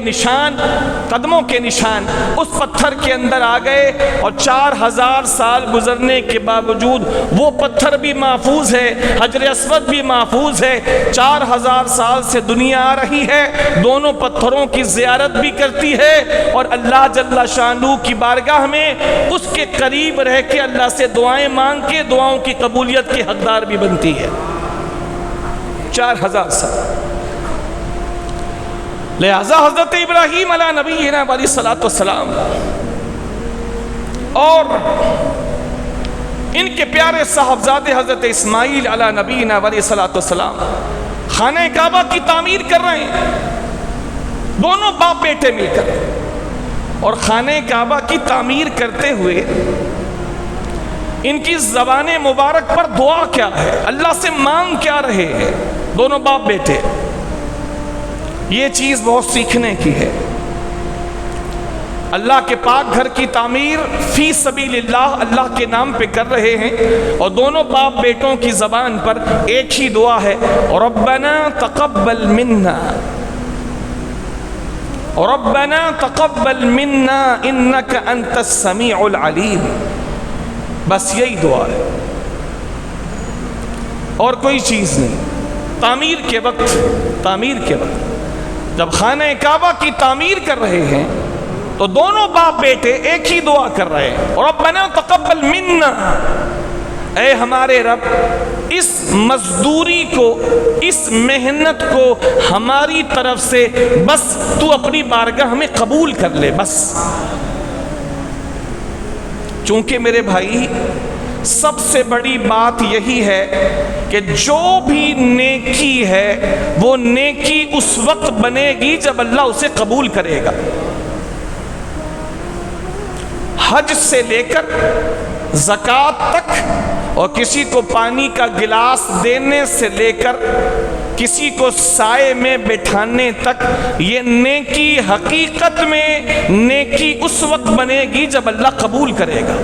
نشان اس پتھر کے اندر آ گئے، اور 4000 سال گزرنے کے باوجود وہ پتھر بھی محفوظ ہے، حجر اسود بھی محفوظ ہے۔ 4000 سال سے دنیا آ رہی ہے، دونوں پتھروں کی زیارت بھی کرتی ہے، اور اللہ جل شانہ کی بارگاہ میں اس کے قریب رہ کے اللہ سے دعائیں مانگ کے دعاؤں کی قبولیت کی حقدار بھی بنتی ہے۔ 4000 سال، لہذا حضرت ابراہیم علیہ نبینا علیہ الصلوۃ والسلام اور ان کے پیارے صاحبزادے حضرت اسماعیل علیہ نبینا علیہ الصلوۃ والسلام خانہ کعبہ کی تعمیر کر رہے ہیں، دونوں باپ بیٹے مل کر، اور خانہ کعبہ کی تعمیر کرتے ہوئے ان کی زبان مبارک پر دعا کیا ہے، اللہ سے مانگ کیا رہے ہیں دونوں باپ بیٹے، یہ چیز بہت سیکھنے کی ہے۔ اللہ کے پاک گھر کی تعمیر فی سبیل اللہ اللہ کے نام پہ کر رہے ہیں، اور دونوں باپ بیٹوں کی زبان پر ایک ہی دعا ہے، ربنا تقبل منا، ربنا تقبل منا انک انت السمیع العلیم، بس یہی دعا ہے اور کوئی چیز نہیں۔ تعمیر کے وقت جب خانہ کعبہ کی تعمیر کر رہے ہیں تو دونوں باپ بیٹے ایک ہی دعا کر رہے ہیں، ربنا تقبل منا، اے ہمارے رب اس مزدوری کو، اس محنت کو ہماری طرف سے بس تو اپنی بارگاہ میں قبول کر لے بس۔ چونکہ میرے بھائی سب سے بڑی بات یہی ہے کہ جو بھی نیکی ہے وہ نیکی اس وقت بنے گی جب اللہ اسے قبول کرے گا۔ حج سے لے کر زکوٰۃ تک، اور کسی کو پانی کا گلاس دینے سے لے کر کسی کو سائے میں بٹھانے تک، یہ نیکی حقیقت میں نیکی اس وقت بنے گی جب اللہ قبول کرے گا۔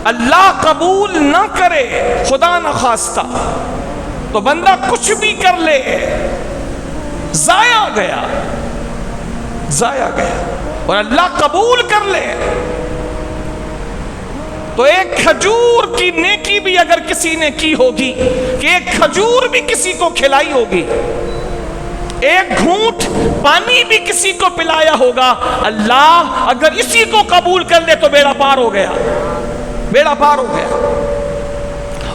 اللہ قبول نہ کرے خدا نخواستہ تو بندہ کچھ بھی کر لے، ضائع گیا۔ اور اللہ قبول کر لے تو ایک کھجور کی نیکی بھی اگر کسی نے کی ہوگی، کہ ایک کھجور بھی کسی کو کھلائی ہوگی، ایک گھونٹ پانی بھی کسی کو پلایا ہوگا، اللہ اگر اسی کو قبول کر لے تو بیڑا پار ہو گیا۔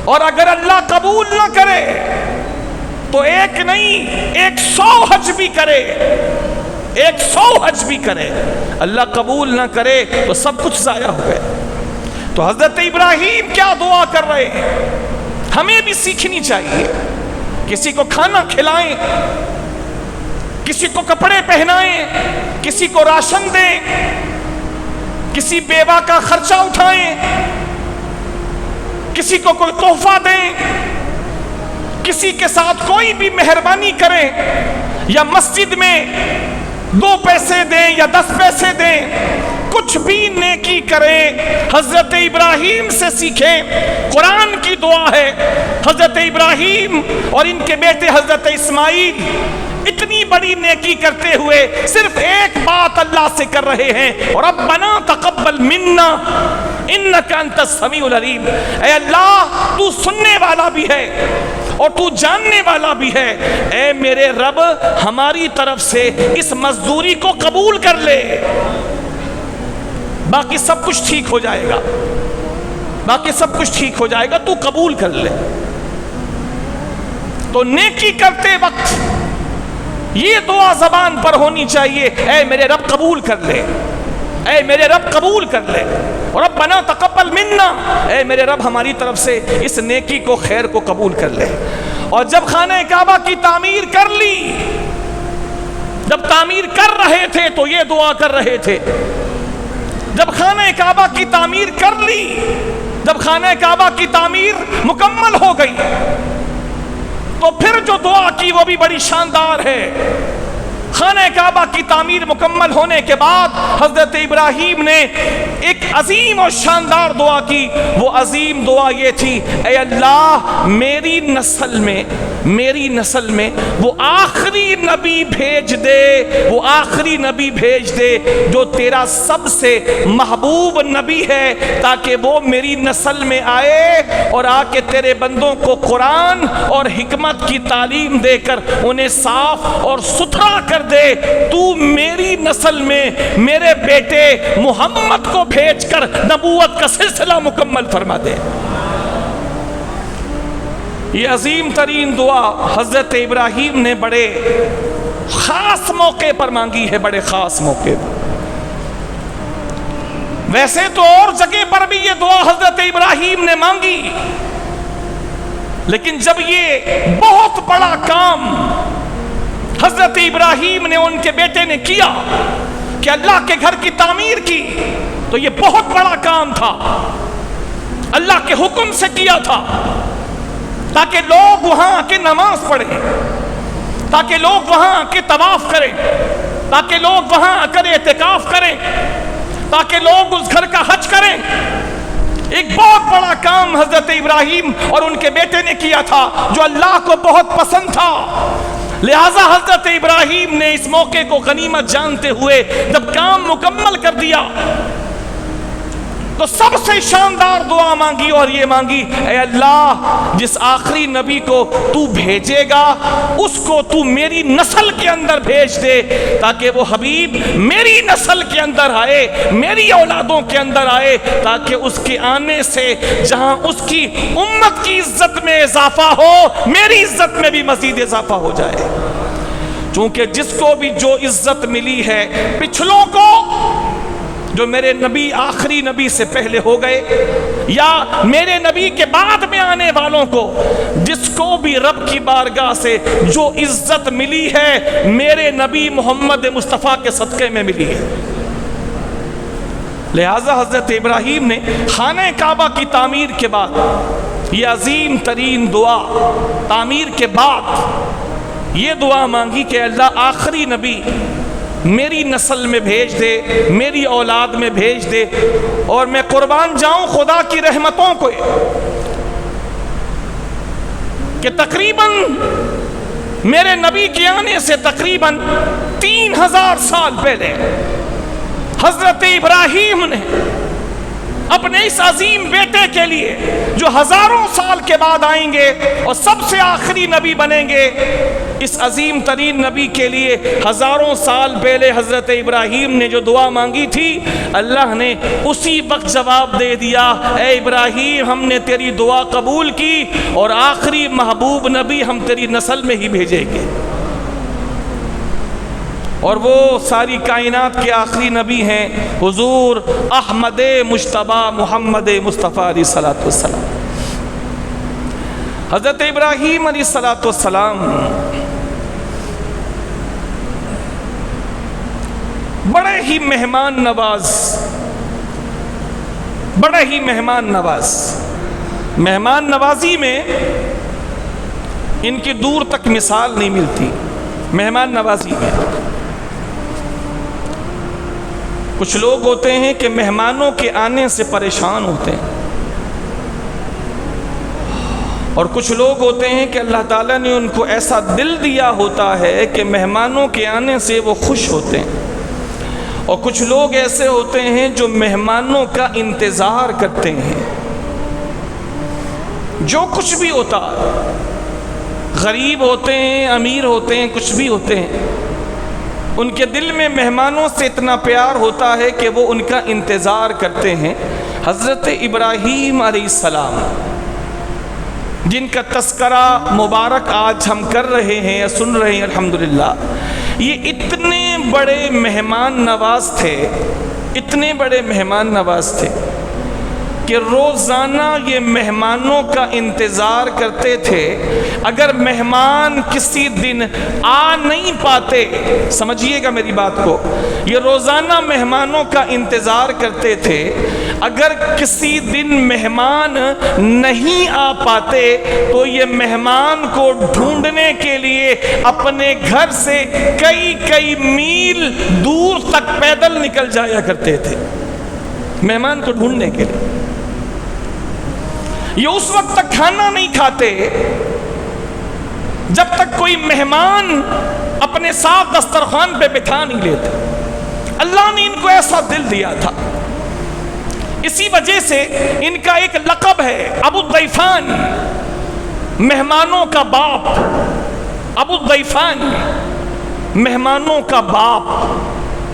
اور اگر اللہ قبول نہ کرے تو ایک نہیں 100 حج بھی کرے، 100 حج بھی کرے، اللہ قبول نہ کرے تو سب کچھ ضائع ہو گئے۔ تو حضرت ابراہیم کیا دعا کر رہے ہیں، ہمیں بھی سیکھنی چاہیے۔ کسی کو کھانا کھلائیں، کسی کو کپڑے پہنائیں، کسی کو راشن دیں، کسی بیوہ کا خرچہ اٹھائیں، کسی کو کوئی تحفہ دیں، کسی کے ساتھ کوئی بھی مہربانی کریں، یا مسجد میں 2 پیسے دیں یا 10 پیسے دیں، کچھ بھی نیکی کریں، حضرت ابراہیم سے سیکھیں۔ قرآن کی دعا ہے، حضرت ابراہیم اور ان کے بیٹے حضرت اسماعیل اتنی بڑی نیکی کرتے ہوئے صرف ایک بات اللہ سے کر رہے ہیں، ربنا تقبل منا انک انت السمیع العلیم، اے اللہ تو سننے والا بھی ہے اور تو جاننے والا بھی ہے، اے میرے رب ہماری طرف سے اس مزدوری کو قبول کر لے، باقی سب کچھ ٹھیک ہو جائے گا، باقی سب کچھ ٹھیک ہو جائے گا، تو قبول کر لے۔ تو نیکی کرتے وقت یہ دعا زبان پر ہونی چاہیے، اے میرے رب قبول کر لے، اے میرے رب قبول کر لے، ربنا تقبل منا، اے میرے رب ہماری طرف سے اس نیکی کو، خیر کو قبول کر لے۔ اور جب خانہ کعبہ کی تعمیر کر لی، جب تعمیر کر رہے تھے تو یہ دعا کر رہے تھے، جب خانہ کعبہ کی تعمیر کر لی، جب خانہ کعبہ کی تعمیر مکمل ہو گئی تو پھر جو دعا کی وہ بھی بڑی شاندار ہے۔ خانہ کعبہ کی تعمیر مکمل ہونے کے بعد حضرت ابراہیم نے ایک عظیم اور شاندار دعا کی، وہ عظیم دعا یہ تھی، اے اللہ میری نسل میں وہ آخری نبی بھیج دے، وہ آخری نبی بھیج دے جو تیرا سب سے محبوب نبی ہے، تاکہ وہ میری نسل میں آئے اور آ کے تیرے بندوں کو قرآن اور حکمت کی تعلیم دے کر انہیں صاف اور ستھرا کر دے۔ تو میری نسل میں میرے بیٹے محمد کو بھیج کر نبوت کا سلسلہ مکمل فرما دے۔ یہ عظیم ترین دعا حضرت ابراہیم نے بڑے خاص موقع پر مانگی ہے، بڑے خاص موقع پر۔ ویسے تو اور جگہ پر بھی یہ دعا حضرت ابراہیم نے مانگی، لیکن جب یہ بہت بڑا کام حضرت ابراہیم نے ان کے بیٹے نے کیا کہ اللہ کے گھر کی تعمیر کی، تو یہ بہت بڑا کام تھا، اللہ کے حکم سے کیا تھا، تاکہ لوگ وہاں آ کے نماز پڑھیں، تاکہ لوگ وہاں آ کے طواف کریں، تاکہ لوگ وہاں آ کر اعتکاف کریں، تاکہ لوگ اس گھر کا حج کریں۔ ایک بہت بڑا کام حضرت ابراہیم اور ان کے بیٹے نے کیا تھا جو اللہ کو بہت پسند تھا، لہٰذا حضرت ابراہیم نے اس موقع کو غنیمت جانتے ہوئے جب کام مکمل کر دیا تو سب سے شاندار دعا مانگی، اور یہ مانگی، اے اللہ جس آخری نبی کو تو بھیجے گا اس کو تو میری نسل کے اندر بھیج دے، تاکہ وہ حبیب میری نسل کے اندر آئے، میری اولادوں کے اندر آئے، تاکہ اس کے آنے سے جہاں اس کی امت کی عزت میں اضافہ ہو، میری عزت میں بھی مزید اضافہ ہو جائے۔ چونکہ جس کو بھی جو عزت ملی ہے پچھلوں کو، جو میرے نبی آخری نبی سے پہلے ہو گئے یا میرے نبی کے بعد میں آنے والوں کو، جس کو بھی رب کی بارگاہ سے جو عزت ملی ہے میرے نبی محمد مصطفیٰ کے صدقے میں ملی ہے۔ لہٰذا حضرت ابراہیم نے خانہ کعبہ کی تعمیر کے بعد یہ عظیم ترین دعا، تعمیر کے بعد یہ دعا مانگی کہ اللہ آخری نبی میری نسل میں بھیج دے، میری اولاد میں بھیج دے، اور میں قربان جاؤں خدا کی رحمتوں کو کہ تقریباً میرے نبی کے آنے سے تقریباً 3000 سال پہلے حضرت ابراہیم نے اپنے اس عظیم بیٹے کے لیے جو ہزاروں سال کے بعد آئیں گے اور سب سے آخری نبی بنیں گے، اس عظیم ترین نبی کے لیے ہزاروں سال پہلے حضرت ابراہیم نے جو دعا مانگی تھی، اللہ نے اسی وقت جواب دے دیا، اے ابراہیم ہم نے تیری دعا قبول کی اور آخری محبوب نبی ہم تیری نسل میں ہی بھیجیں گے۔ اور وہ ساری کائنات کے آخری نبی ہیں حضور احمد مجتبی محمد مصطفیٰ علیہ الصلوۃ والسلام۔ حضرت ابراہیم علیہ الصلوۃ والسلام بڑے ہی مہمان نواز، بڑے ہی مہمان نواز، مہمان نوازی میں ان کی دور تک مثال نہیں ملتی۔ مہمان نوازی میں کچھ لوگ ہوتے ہیں کہ مہمانوں کے آنے سے پریشان ہوتے ہیں، اور کچھ لوگ ہوتے ہیں کہ اللہ تعالیٰ نے ان کو ایسا دل دیا ہوتا ہے کہ مہمانوں کے آنے سے وہ خوش ہوتے ہیں، اور کچھ لوگ ایسے ہوتے ہیں جو مہمانوں کا انتظار کرتے ہیں۔ جو کچھ بھی ہوتا، غریب ہوتے ہیں، امیر ہوتے ہیں، کچھ بھی ہوتے ہیں، ان کے دل میں مہمانوں سے اتنا پیار ہوتا ہے کہ وہ ان کا انتظار کرتے ہیں۔ حضرت ابراہیم علیہ السلام جن کا تذکرہ مبارک آج ہم کر رہے ہیں یا سن رہے ہیں الحمدللہ، یہ اتنے بڑے مہمان نواز تھے، اتنے بڑے مہمان نواز تھے کہ روزانہ یہ مہمانوں کا انتظار کرتے تھے۔ اگر مہمان کسی دن آ نہیں پاتے، سمجھیے گا میری بات کو، یہ روزانہ مہمانوں کا انتظار کرتے تھے، اگر کسی دن مہمان نہیں آ پاتے تو یہ مہمان کو ڈھونڈنے کے لیے اپنے گھر سے کئی میل دور تک پیدل نکل جایا کرتے تھے مہمان کو ڈھونڈنے کے لیے۔ یہ اس وقت تک کھانا نہیں کھاتے جب تک کوئی مہمان اپنے ساتھ دسترخوان پہ بٹھا نہیں لیتے۔ اللہ نے ان کو ایسا دل دیا تھا، اسی وجہ سے ان کا ایک لقب ہے ابو الضیفان، مہمانوں کا باپ۔ ابو الضیفان، مہمانوں کا باپ۔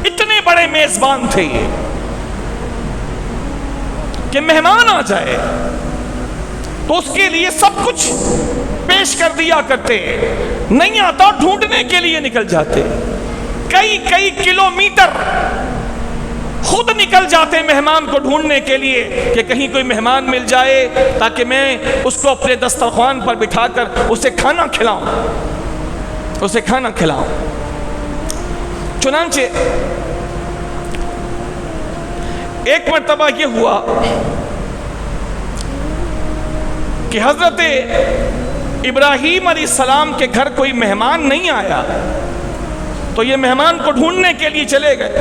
اتنے بڑے میزبان تھے یہ کہ مہمان آ جائے تو اس کے لیے سب کچھ پیش کر دیا کرتے، نہیں آتا ڈھونڈنے کے لیے نکل جاتے، کئی کلومیٹر خود نکل جاتے مہمان کو ڈھونڈنے کے لیے کہ کہیں کوئی مہمان مل جائے تاکہ میں اس کو اپنے دسترخوان پر بٹھا کر اسے کھانا کھلاؤں۔ چنانچہ ایک مرتبہ یہ ہوا کہ حضرت ابراہیم علیہ السلام کے گھر کوئی مہمان نہیں آیا، تو یہ مہمان کو ڈھونڈنے کے لیے چلے گئے،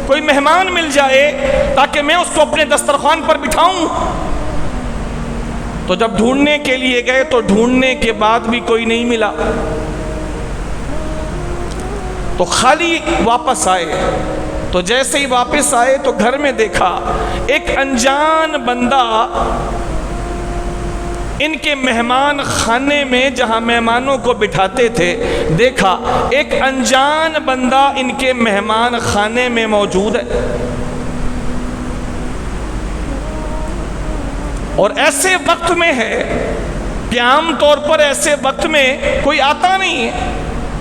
کوئی مہمان مل جائے تاکہ میں اس کو اپنے دسترخوان پر بٹھاؤں۔ تو جب ڈھونڈنے کے لیے گئے تو ڈھونڈنے کے بعد بھی کوئی نہیں ملا، تو خالی واپس آئے۔ تو جیسے ہی واپس آئے تو گھر میں دیکھا ایک انجان بندہ ان کے مہمان خانے میں جہاں مہمانوں کو بٹھاتے تھے، دیکھا ایک انجان بندہ ان کے مہمان خانے میں موجود ہے۔ اور ایسے وقت میں ہے کہ عام طور پر ایسے وقت میں کوئی آتا نہیں ہے،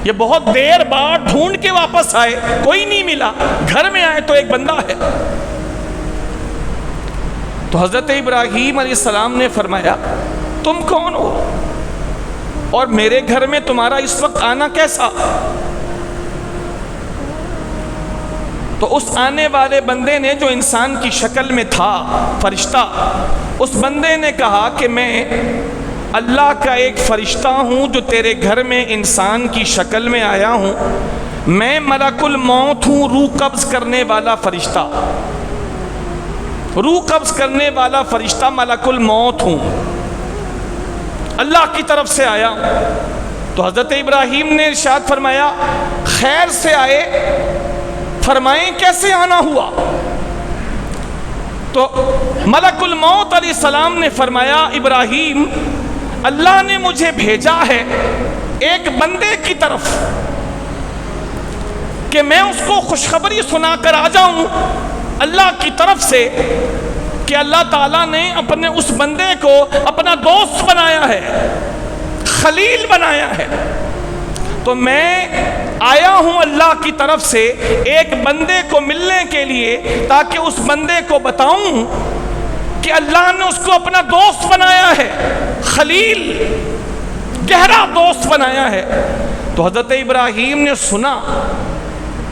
یہ بہت دیر بعد ڈھونڈ کے واپس آئے، کوئی نہیں ملا، گھر میں آئے تو ایک بندہ ہے۔ تو حضرت ابراہیم علیہ السلام نے فرمایا تم کون ہو اور میرے گھر میں تمہارا اس وقت آنا کیسا؟ تو اس آنے والے بندے نے جو انسان کی شکل میں تھا، فرشتہ، اس بندے نے کہا کہ میں اللہ کا ایک فرشتہ ہوں جو تیرے گھر میں انسان کی شکل میں آیا ہوں، میں ملک الموت ہوں، روح قبض کرنے والا فرشتہ، روح قبض کرنے والا فرشتہ ملک الموت ہوں، اللہ کی طرف سے آیا ہوں۔ تو حضرت ابراہیم نے ارشاد فرمایا خیر سے آئے، فرمائیں کیسے آنا ہوا؟ تو ملک الموت علیہ السلام نے فرمایا ابراہیم اللہ نے مجھے بھیجا ہے ایک بندے کی طرف کہ میں اس کو خوشخبری سنا کر آ جاؤں اللہ کی طرف سے کہ اللہ تعالیٰ نے اپنے اس بندے کو اپنا دوست بنایا ہے، خلیل بنایا ہے۔ تو میں آیا ہوں اللہ کی طرف سے ایک بندے کو ملنے کے لیے تاکہ اس بندے کو بتاؤں کہ اللہ نے اس کو اپنا دوست بنایا ہے، خلیل، گہرا دوست بنایا ہے۔ تو حضرت ابراہیم نے سنا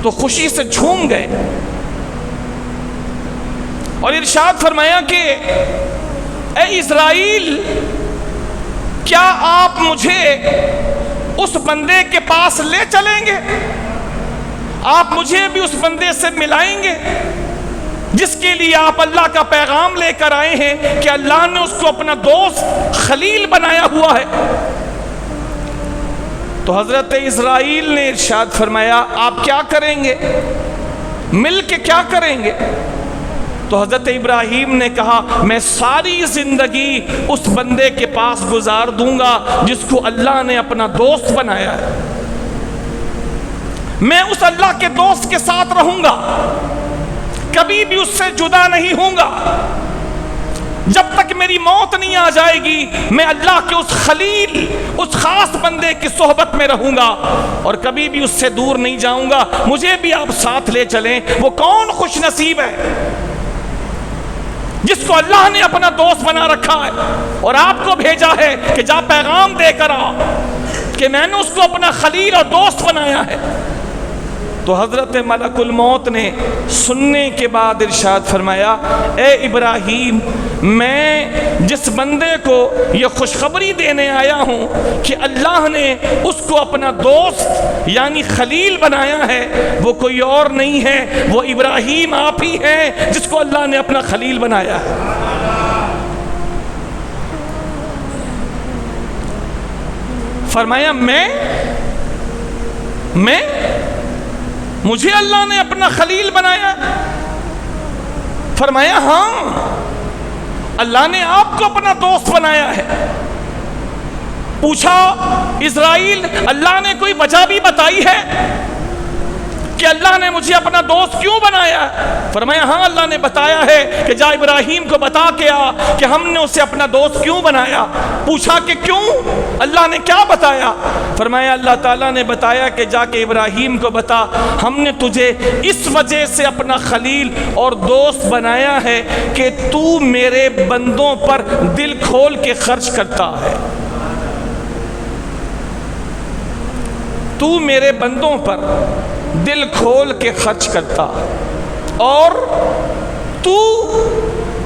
تو خوشی سے جھوم گئے اور ارشاد فرمایا کہ اے اسرائیل، کیا آپ مجھے اس بندے کے پاس لے چلیں گے؟ آپ مجھے بھی اس بندے سے ملائیں گے جس کے لیے آپ اللہ کا پیغام لے کر آئے ہیں کہ اللہ نے اس کو اپنا دوست خلیل بنایا ہوا ہے۔ تو حضرت اسرائیل نے ارشاد فرمایا آپ کیا کریں گے؟ مل کے کیا کریں گے؟ تو حضرت ابراہیم نے کہا میں ساری زندگی اس بندے کے پاس گزار دوں گا جس کو اللہ نے اپنا دوست بنایا ہے، میں اس اللہ کے دوست کے ساتھ رہوں گا، کبھی بھی اس سے جدا نہیں ہوں گا، جب تک میری موت نہیں آ جائے گی میں اللہ کے اس خلیل، اس خاص بندے کی صحبت میں رہوں گا اور کبھی بھی اس سے دور نہیں جاؤں گا، مجھے بھی آپ ساتھ لے چلیں۔ وہ کون خوش نصیب ہے جس کو اللہ نے اپنا دوست بنا رکھا ہے اور آپ کو بھیجا ہے کہ جا پیغام دے کر آ کہ میں نے اس کو اپنا خلیل اور دوست بنایا ہے۔ تو حضرت ملک الموت نے سننے کے بعد ارشاد فرمایا اے ابراہیم، میں جس بندے کو یہ خوشخبری دینے آیا ہوں کہ اللہ نے اس کو اپنا دوست یعنی خلیل بنایا ہے، وہ کوئی اور نہیں ہے، وہ ابراہیم آپ ہی ہیں جس کو اللہ نے اپنا خلیل بنایا ہے۔ فرمایا میں مجھے اللہ نے اپنا خلیل بنایا؟ فرمایا ہاں، اللہ نے آپ کو اپنا دوست بنایا ہے۔ پوچھا اسرائیل اللہ نے کوئی وجہ بھی بتائی ہے کہ اللہ نے مجھے اپنا دوست کیوں بنایا؟ فرمایا ہاں اللہ نے بتایا ہے کہ جا ابراہیم کو بتا کے آ کہ ہم نے اسے اپنا دوست کیوں بنایا۔ پوچھا کہ کیوں؟ اللہ نے کیا بتایا؟ فرمایا اللہ تعالیٰ نے بتایا کہ جا کے ابراہیم کو بتا ہم نے تجھے اس وجہ سے اپنا خلیل اور دوست بنایا ہے کہ تو میرے بندوں پر دل کھول کے خرچ کرتا ہے، تو میرے بندوں پر دل کھول کے خرچ کرتا اور تو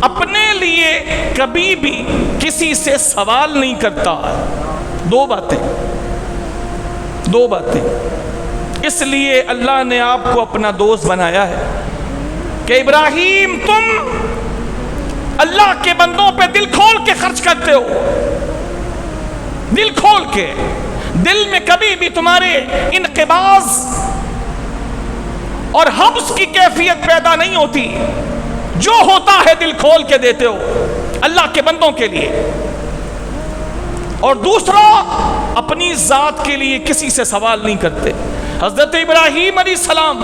اپنے لیے کبھی بھی کسی سے سوال نہیں کرتا۔ دو باتیں اس لیے اللہ نے آپ کو اپنا دوست بنایا ہے کہ ابراہیم تم اللہ کے بندوں پہ دل کھول کے خرچ کرتے ہو، دل کھول کے، دل میں کبھی بھی تمہارے انقباض اور حبس کی کیفیت پیدا نہیں ہوتی، جو ہوتا ہے دل کھول کے دیتے ہو اللہ کے بندوں کے لیے۔ اور دوسرا، اپنی ذات کے لیے کسی سے سوال نہیں کرتے۔ حضرت ابراہیم علیہ السلام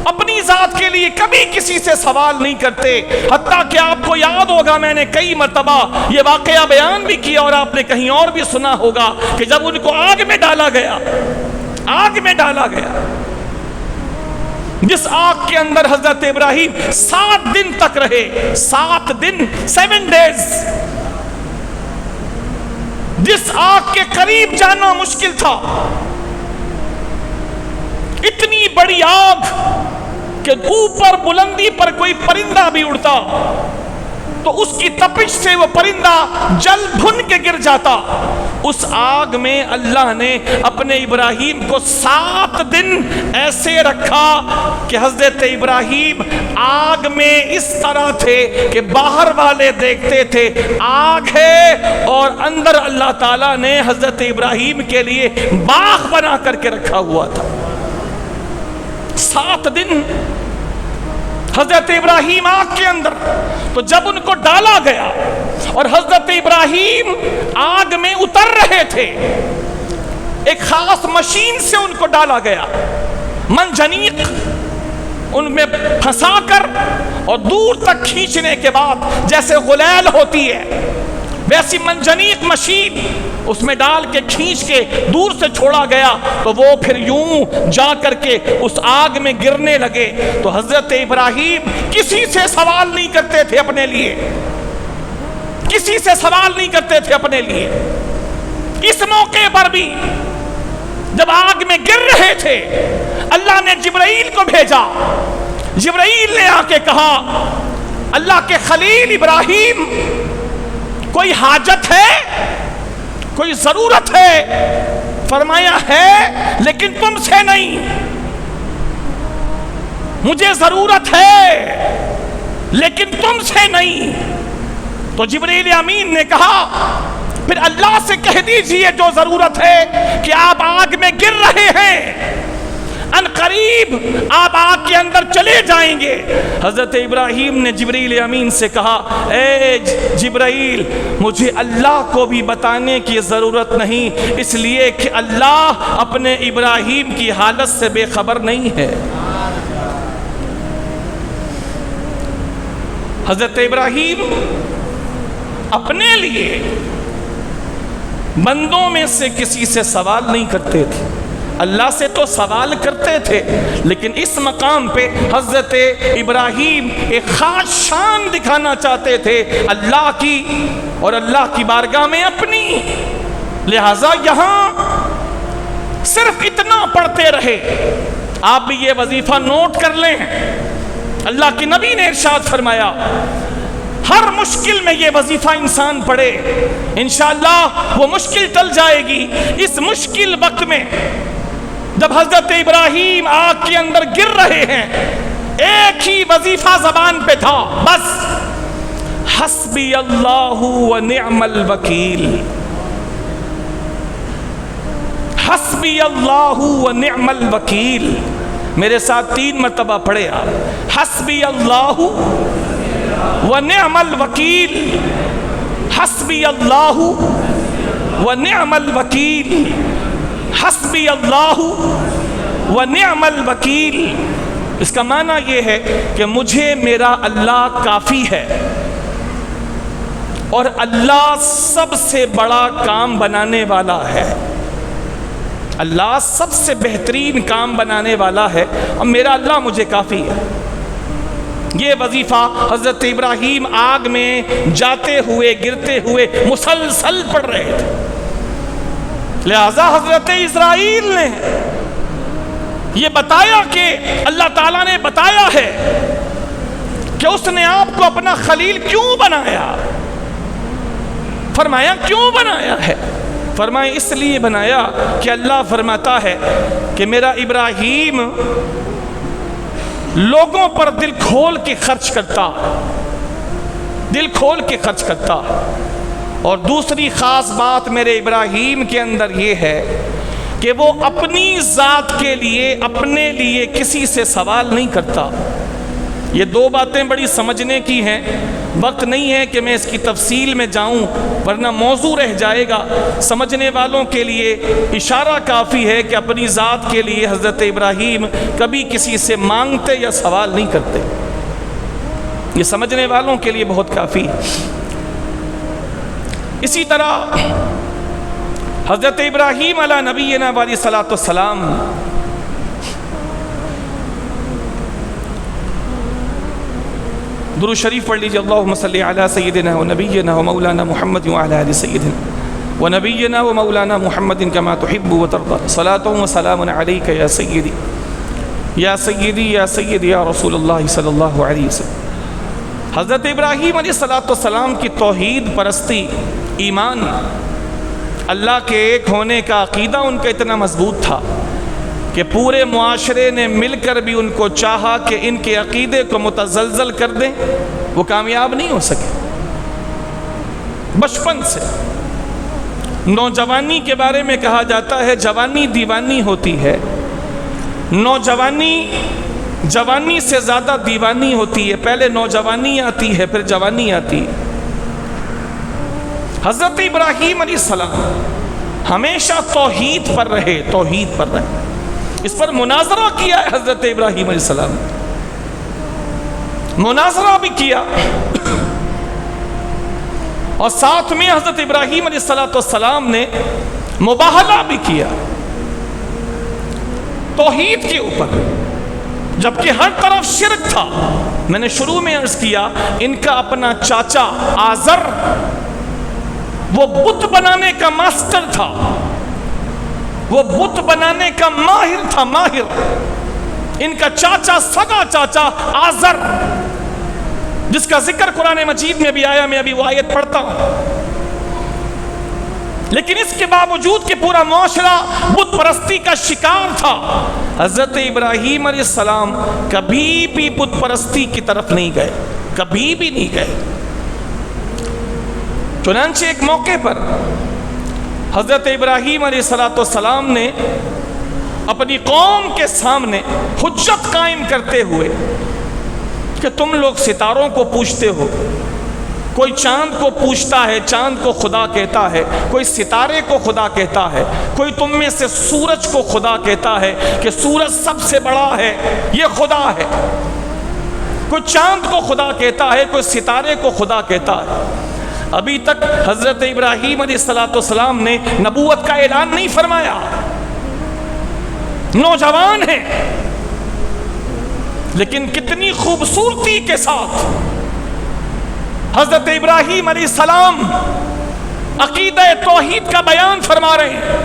اپنی ذات کے لیے کبھی کسی سے سوال نہیں کرتے، حتیٰ کہ آپ کو یاد ہوگا میں نے کئی مرتبہ یہ واقعہ بیان بھی کیا اور آپ نے کہیں اور بھی سنا ہوگا کہ جب ان کو آگ میں ڈالا گیا، آگ میں ڈالا گیا، جس آگ کے اندر حضرت ابراہیم 7 دن تک رہے، 7 دن 7 days، جس آگ کے قریب جانا مشکل تھا، اتنی بڑی آگ کہ اوپر بلندی پر کوئی پرندہ بھی اڑتا تو اس کی تپش سے وہ پرندہ جل بھن کے گر جاتا۔ اس آگ میں اللہ نے اپنے ابراہیم کو 7 دن ایسے رکھا کہ حضرت ابراہیم آگ میں اس طرح تھے کہ باہر والے دیکھتے تھے آگ ہے، اور اندر اللہ تعالیٰ نے حضرت ابراہیم کے لیے باغ بنا کر کے رکھا ہوا تھا۔ 7 دن حضرت ابراہیم آگ کے اندر، تو جب ان کو ڈالا گیا اور حضرت ابراہیم آگ میں اتر رہے تھے، ایک خاص مشین سے ان کو ڈالا گیا، منجنیق ان میں پھنسا کر اور دور تک کھینچنے کے بعد جیسے غلیل ہوتی ہے ویسی منجنیق مشین اس میں ڈال کے کھینچ کے دور سے چھوڑا گیا، تو وہ پھر یوں جا کر کے اس آگ میں گرنے لگے۔ تو حضرت ابراہیم کسی سے سوال نہیں کرتے تھے اپنے لیے، کسی سے سوال نہیں کرتے تھے اپنے لیے۔ اس موقع پر بھی جب آگ میں گر رہے تھے، اللہ نے جبرائیل کو بھیجا۔ جبرائیل نے آ کے کہا، اللہ کے خلیل ابراہیم، کوئی حاجت ہے، کوئی ضرورت ہے؟ فرمایا ہے، لیکن تم سے نہیں، مجھے ضرورت ہے لیکن تم سے نہیں۔ تو جبریل امین نے کہا، پھر اللہ سے کہہ دیجئے جو ضرورت ہے کہ آپ آگ میں گر رہے ہیں، ان قریب آپ آگ کے اندر چلے جائیں گے۔ حضرت ابراہیم نے جبریل امین سے کہا، اے جبرائیل، مجھے اللہ کو بھی بتانے کی ضرورت نہیں، اس لیے کہ اللہ اپنے ابراہیم کی حالت سے بے خبر نہیں ہے۔ حضرت ابراہیم اپنے لیے بندوں میں سے کسی سے سوال نہیں کرتے تھے، اللہ سے تو سوال کرتے تھے، لیکن اس مقام پہ حضرت ابراہیم ایک خاص شان دکھانا چاہتے تھے اللہ کی اور اللہ کی بارگاہ میں اپنی، لہذا یہاں صرف اتنا پڑھتے رہے۔ آپ بھی یہ وظیفہ نوٹ کر لیں، اللہ کے نبی نے ارشاد فرمایا، ہر مشکل میں یہ وظیفہ انسان پڑھے، انشاءاللہ وہ مشکل ٹل جائے گی۔ اس مشکل وقت میں جب حضرت ابراہیم آگ کے اندر گر رہے ہیں، ایک ہی وظیفہ زبان پہ تھا، بس حسبی اللہ و نعم الوکیل، حسبی اللہ و نعم الوکیل۔ میرے ساتھ 3 مرتبہ پڑھے آپ، حسبی اللہ و نعم الوکیل، حسبی اللہ و نعم الوکیل، حسبی اللہ و نعم الوکیل۔ اس کا معنی یہ ہے کہ مجھے میرا اللہ کافی ہے، اور اللہ سب سے بڑا کام بنانے والا ہے، اللہ سب سے بہترین کام بنانے والا ہے، اور میرا اللہ مجھے کافی ہے۔ یہ وظیفہ حضرت ابراہیم آگ میں جاتے ہوئے گرتے ہوئے مسلسل پڑھ رہے تھے۔ لہذا حضرت اسرائیل نے یہ بتایا کہ اللہ تعالیٰ نے بتایا ہے کہ اس نے آپ کو اپنا خلیل کیوں بنایا۔ فرمایا کیوں بنایا ہے؟ فرمائے اس لیے بنایا کہ اللہ فرماتا ہے کہ میرا ابراہیم لوگوں پر دل کھول کے خرچ کرتا، دل کھول کے خرچ کرتا۔ اور دوسری خاص بات میرے ابراہیم کے اندر یہ ہے کہ وہ اپنی ذات کے لیے، اپنے لیے کسی سے سوال نہیں کرتا۔ یہ دو باتیں بڑی سمجھنے کی ہیں، وقت نہیں ہے کہ میں اس کی تفصیل میں جاؤں ورنہ موضوع رہ جائے گا۔ سمجھنے والوں کے لیے اشارہ کافی ہے کہ اپنی ذات کے لیے حضرت ابراہیم کبھی کسی سے مانگتے یا سوال نہیں کرتے، یہ سمجھنے والوں کے لیے بہت کافی ہے۔ اسی طرح حضرت ابراہیم علی نبینا علیہ الصلوۃ والسلام درود شریف پڑھ لیجیے، اللہم صلی علی سیدنا و نبینا و مولانا محمد و علی آل سیدنا و نبینا و مولانا محمد کما تحب و ترضى صلاۃ و سلام علیک یا سیدی یا سیدی یا سیدی یا رسول اللہ صلی اللہ علیہ وسلم۔ حضرت ابراہیم علیہ السلام کی توحید پرستی، ایمان، اللہ کے ایک ہونے کا عقیدہ ان کا اتنا مضبوط تھا کہ پورے معاشرے نے مل کر بھی ان کو چاہا کہ ان کے عقیدے کو متزلزل کر دیں، وہ کامیاب نہیں ہو سکے۔ بچپن سے نوجوانی کے بارے میں کہا جاتا ہے جوانی دیوانی ہوتی ہے، نوجوانی جوانی سے زیادہ دیوانی ہوتی ہے، پہلے نوجوانی آتی ہے پھر جوانی آتی ہے۔ حضرت ابراہیم علیہ السلام ہمیشہ توحید پر رہے، توحید پر رہے، اس پر مناظرہ کیا ہے حضرت ابراہیم علیہ السلام، مناظرہ بھی کیا، اور ساتھ میں حضرت ابراہیم علیہ السلام نے مباہلہ بھی کیا توحید کے اوپر، جبکہ ہر طرف شرک تھا۔ میں نے شروع میں عرض کیا ان کا اپنا چاچا آزر وہ بت بنانے کا ماسٹر تھا، وہ بت بنانے کا ماہر تھا، ماہر۔ ان کا چاچا، سگا چاچا آزر، جس کا ذکر قرآن مجید میں بھی آیا، میں ابھی وہ آیت پڑھتا ہوں۔ لیکن اس کے باوجود کہ پورا معاشرہ بت پرستی کا شکار تھا، حضرت ابراہیم علیہ السلام کبھی بھی بت پرستی کی طرف نہیں گئے، کبھی بھی نہیں گئے۔ چنانچہ ایک موقع پر حضرت ابراہیم علیہ السلام نے اپنی قوم کے سامنے حجت قائم کرتے ہوئے کہ تم لوگ ستاروں کو پوجتے ہو، کوئی چاند کو پوجتا ہے، چاند کو خدا کہتا ہے، کوئی ستارے کو خدا کہتا ہے، کوئی تم میں سے سورج کو خدا کہتا ہے کہ سورج سب سے بڑا ہے، یہ خدا ہے، کوئی چاند کو خدا کہتا ہے، کوئی ستارے کو خدا کہتا ہے۔ ابھی تک حضرت ابراہیم علیہ السلام نے نبوت کا اعلان نہیں فرمایا، نوجوان ہیں، لیکن کتنی خوبصورتی کے ساتھ حضرت ابراہیم علیہ السلام عقیدہ توحید کا بیان فرما رہے ہیں۔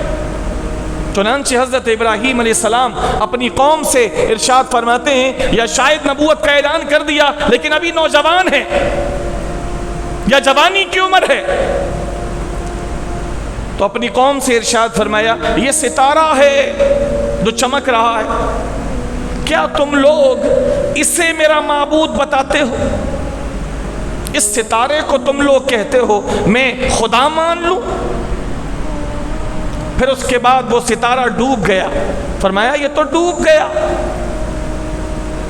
چنانچہ حضرت ابراہیم علیہ السلام اپنی قوم سے ارشاد فرماتے ہیں، یا شاید نبوت کا اعلان کر دیا لیکن ابھی نوجوان ہیں یا جوانی کی عمر ہے، تو اپنی قوم سے ارشاد فرمایا یہ ستارہ ہے جو چمک رہا ہے، کیا تم لوگ اسے میرا معبود بتاتے ہو؟ اس ستارے کو تم لوگ کہتے ہو میں خدا مان لوں؟ پھر اس کے بعد وہ ستارہ ڈوب گیا، فرمایا یہ تو ڈوب گیا،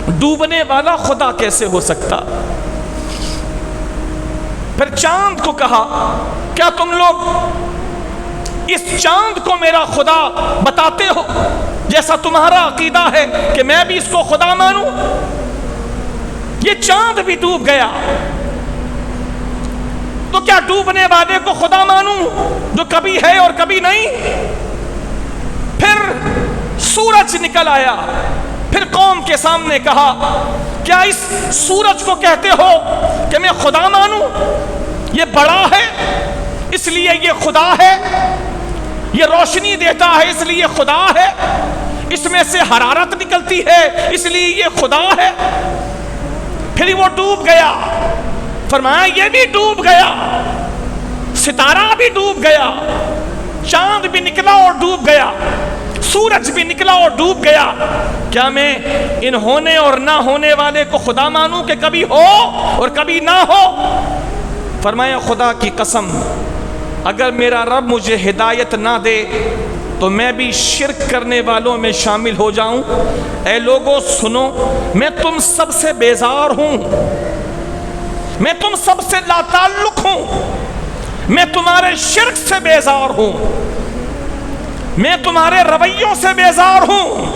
ڈوبنے والا خدا کیسے ہو سکتا؟ پھر چاند کو کہا کیا تم لوگ اس چاند کو میرا خدا بتاتے ہو جیسا تمہارا عقیدہ ہے کہ میں بھی اس کو خدا مانوں؟ یہ چاند بھی ڈوب گیا، تو کیا ڈوبنے والے کو خدا مانوں جو کبھی ہے اور کبھی نہیں؟ پھر سورج نکل آیا، پھر قوم کے سامنے کہا کیا اس سورج کو کہتے ہو کہ میں خدا مانوں؟ یہ بڑا ہے اس لیے یہ خدا ہے، یہ روشنی دیتا ہے اس لیے خدا ہے، اس میں سے حرارت نکلتی ہے اس لیے یہ خدا ہے۔ پھر وہ ڈوب گیا، فرمایا یہ بھی ڈوب گیا، ستارہ بھی ڈوب گیا، چاند بھی نکلا اور ڈوب گیا، سورج بھی نکلا اور ڈوب گیا، کیا میں ان ہونے اور نہ ہونے والے کو خدا مانوں کہ کبھی ہو اور کبھی نہ ہو؟ فرمایا خدا کی قسم اگر میرا رب مجھے ہدایت نہ دے تو میں بھی شرک کرنے والوں میں شامل ہو جاؤں۔ اے لوگوں سنو، میں تم سب سے بیزار ہوں، میں تم سب سے لا تعلق ہوں، میں تمہارے شرک سے بیزار ہوں، میں تمہارے رویوں سے بیزار ہوں۔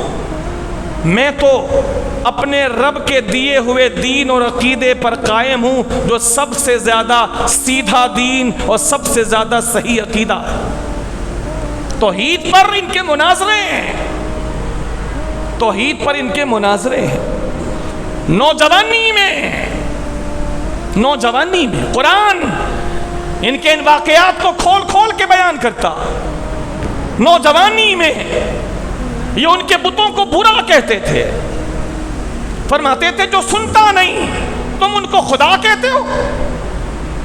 میں تو اپنے رب کے دیے ہوئے دین اور عقیدے پر قائم ہوں جو سب سے زیادہ سیدھا دین اور سب سے زیادہ صحیح عقیدہ ہے۔ توحید پر ان کے مناظرے ہیں، توحید پر ان کے مناظرے ہیں۔ نوجوانی میں قرآن ان کے ان واقعات کو کھول کھول کے بیان کرتا۔ نوجوانی میں یہ ان کے بتوں کو برا کہتے تھے، فرماتے تھے جو سنتا نہیں تم ان کو خدا کہتے ہو،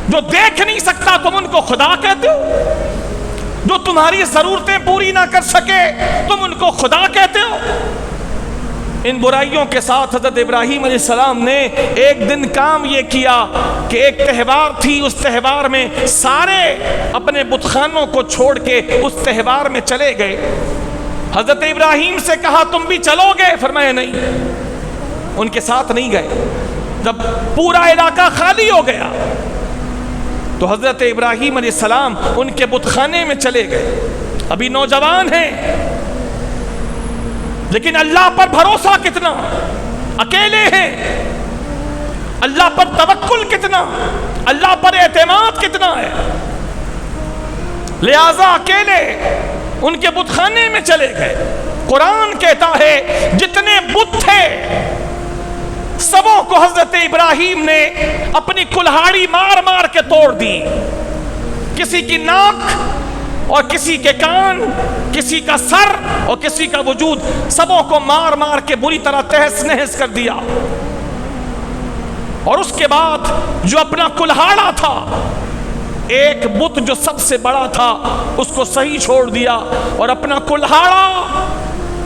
جو دیکھ نہیں سکتا تم ان کو خدا کہتے ہو، جو تمہاری ضرورتیں پوری نہ کر سکے تم ان کو خدا کہتے ہو۔ ان برائیوں کے ساتھ حضرت ابراہیم علیہ السلام نے ایک دن کام یہ کیا کہ ایک تہوار تھی، اس تہوار میں سارے اپنے بت خانوں کو چھوڑ کے اس تہوار میں چلے گئے۔ حضرت ابراہیم سے کہا تم بھی چلو گے؟ فرمایا نہیں، ان کے ساتھ نہیں گئے۔ جب پورا علاقہ خالی ہو گیا تو حضرت ابراہیم علیہ السلام ان کے بت خانے میں چلے گئے۔ ابھی نوجوان ہیں لیکن اللہ پر بھروسہ کتنا، اکیلے ہیں، اللہ پر توکل کتنا، اللہ پر اعتماد کتنا ہے، لہذا اکیلے ان کے بت خانے میں چلے گئے۔ قرآن کہتا ہے جتنے بت تھے سبوں کو حضرت ابراہیم نے اپنی کلہاڑی مار مار کے توڑ دی، کسی کی ناک اور کسی کے کان، کسی کا سر اور کسی کا وجود، سبوں کو مار مار کے بری طرح تہس نہس کر دیا۔ اور اس کے بعد جو اپنا کلہاڑا تھا، ایک بت جو سب سے بڑا تھا اس کو صحیح چھوڑ دیا اور اپنا کلہاڑا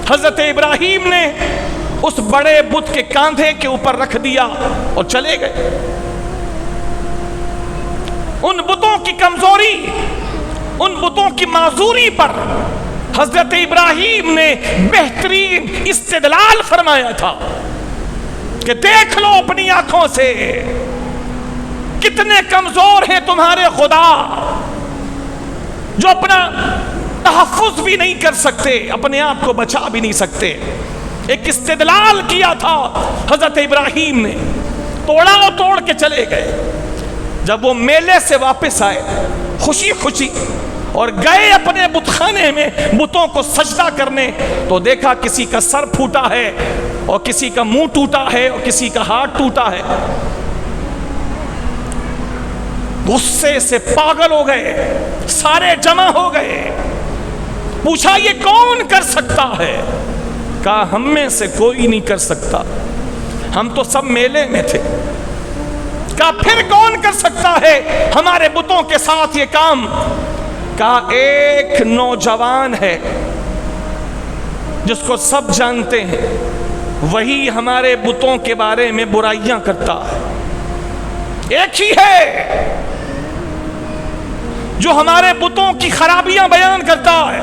حضرت ابراہیم نے اس بڑے بت کے کاندھے کے اوپر رکھ دیا اور چلے گئے۔ ان بتوں کی کمزوری، ان بتوں کی معذوری پر حضرت ابراہیم نے بہترین استدلال فرمایا تھا کہ دیکھ لو اپنی آنکھوں سے کتنے کمزور ہیں تمہارے خدا، جو اپنا تحفظ بھی نہیں کر سکتے، اپنے آپ کو بچا بھی نہیں سکتے۔ ایک استدلال کیا تھا حضرت ابراہیم نے، توڑا اور توڑ کے چلے گئے۔ جب وہ میلے سے واپس آئے خوشی خوشی اور گئے اپنے بت خانے میں بتوں کو سجدہ کرنے، تو دیکھا کسی کا سر پھوٹا ہے اور کسی کا منہ ٹوٹا ہے اور کسی کا ہاتھ ٹوٹا ہے۔ غصے سے پاگل ہو گئے، سارے جمع ہو گئے۔ پوچھا یہ کون کر سکتا ہے؟ کہا ہم میں سے کوئی نہیں کر سکتا، ہم تو سب میلے میں تھے۔ کہا پھر کون کر سکتا ہے ہمارے بتوں کے ساتھ یہ کام؟ کہا ایک نوجوان ہے جس کو سب جانتے ہیں، وہی ہمارے بتوں کے بارے میں برائیاں کرتا ہے۔ ایک ہی ہے جو ہمارے بتوں کی خرابیاں بیان کرتا ہے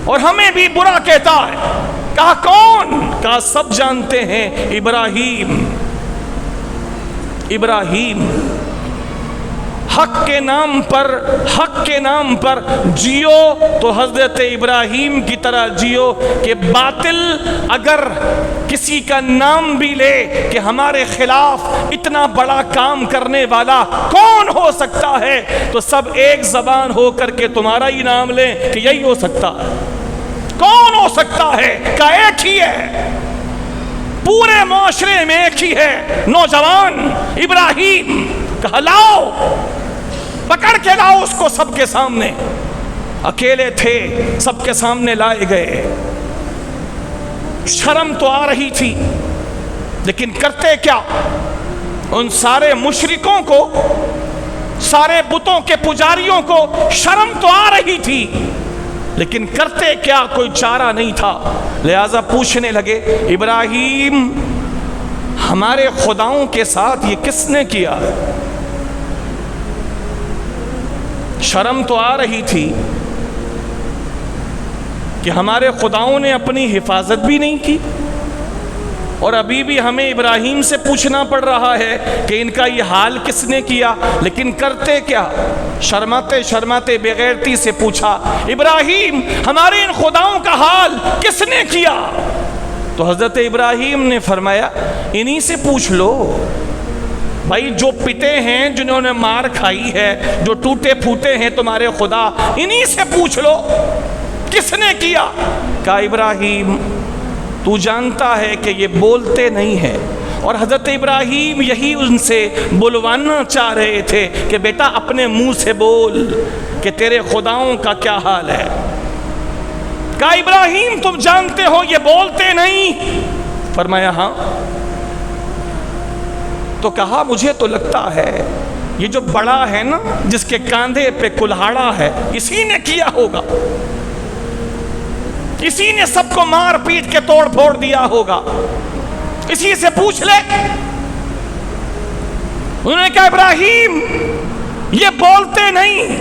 اور ہمیں بھی برا کہتا ہے۔ کہا کون؟ کہا سب جانتے ہیں، ابراہیم۔ ابراہیم حق کے نام پر جیو تو حضرت ابراہیم کی طرح جیو، کہ باطل اگر کسی کا نام بھی لے کہ ہمارے خلاف اتنا بڑا کام کرنے والا کون ہو سکتا ہے، تو سب ایک زبان ہو کر کے تمہارا ہی نام لیں کہ یہی ہو سکتا ہے۔ کون ہو سکتا ہے؟ کہ ایک ہی ہے، پورے معاشرے میں ایک ہی ہے، نوجوان ابراہیم۔ کہا لاؤ، پکڑ کے لاؤ اس کو سب کے سامنے۔ اکیلے تھے، سب کے سامنے لائے گئے۔ شرم تو آ رہی تھی، لیکن کرتے کیا؟ ان سارے مشرکوں کو سارے بتوں کے پجاریوں کو شرم تو آ رہی تھی، لیکن کرتے کیا کوئی چارہ نہیں تھا، لہذا پوچھنے لگے ابراہیم ہمارے خداؤں کے ساتھ یہ کس نے کیا؟ شرم تو آ رہی تھی کہ ہمارے خداؤں نے اپنی حفاظت بھی نہیں کی، اور ابھی بھی ہمیں ابراہیم سے پوچھنا پڑ رہا ہے کہ ان کا یہ حال کس نے کیا، لیکن کرتے کیا؟ شرماتے شرماتے بے غیرتی سے پوچھا ابراہیم ہمارے ان خداؤں کا حال کس نے کیا؟ تو حضرت ابراہیم نے فرمایا انہی سے پوچھ لو، بھائی جو پٹے ہیں، جنہوں نے مار کھائی ہے، جو ٹوٹے پھوٹے ہیں تمہارے خدا، انہی سے پوچھ لو کس نے کیا؟ کہا ابراہیم تو جانتا ہے کہ یہ بولتے نہیں ہیں، اور حضرت ابراہیم یہی ان سے بلوانا چاہ رہے تھے کہ بیٹا اپنے منہ سے بول کہ تیرے خداؤں کا کیا حال ہے۔ کہا ابراہیم تم جانتے ہو یہ بولتے نہیں؟ فرمایا ہاں۔ تو کہا مجھے تو لگتا ہے یہ جو بڑا ہے نا، جس کے کاندھے پہ کلہاڑا ہے، اسی نے کیا ہوگا، اسی نے سب کو مار پیٹ کے توڑ پھوڑ دیا ہوگا، اسی سے پوچھ لے۔ انہوں نے کہا ابراہیم یہ بولتے نہیں،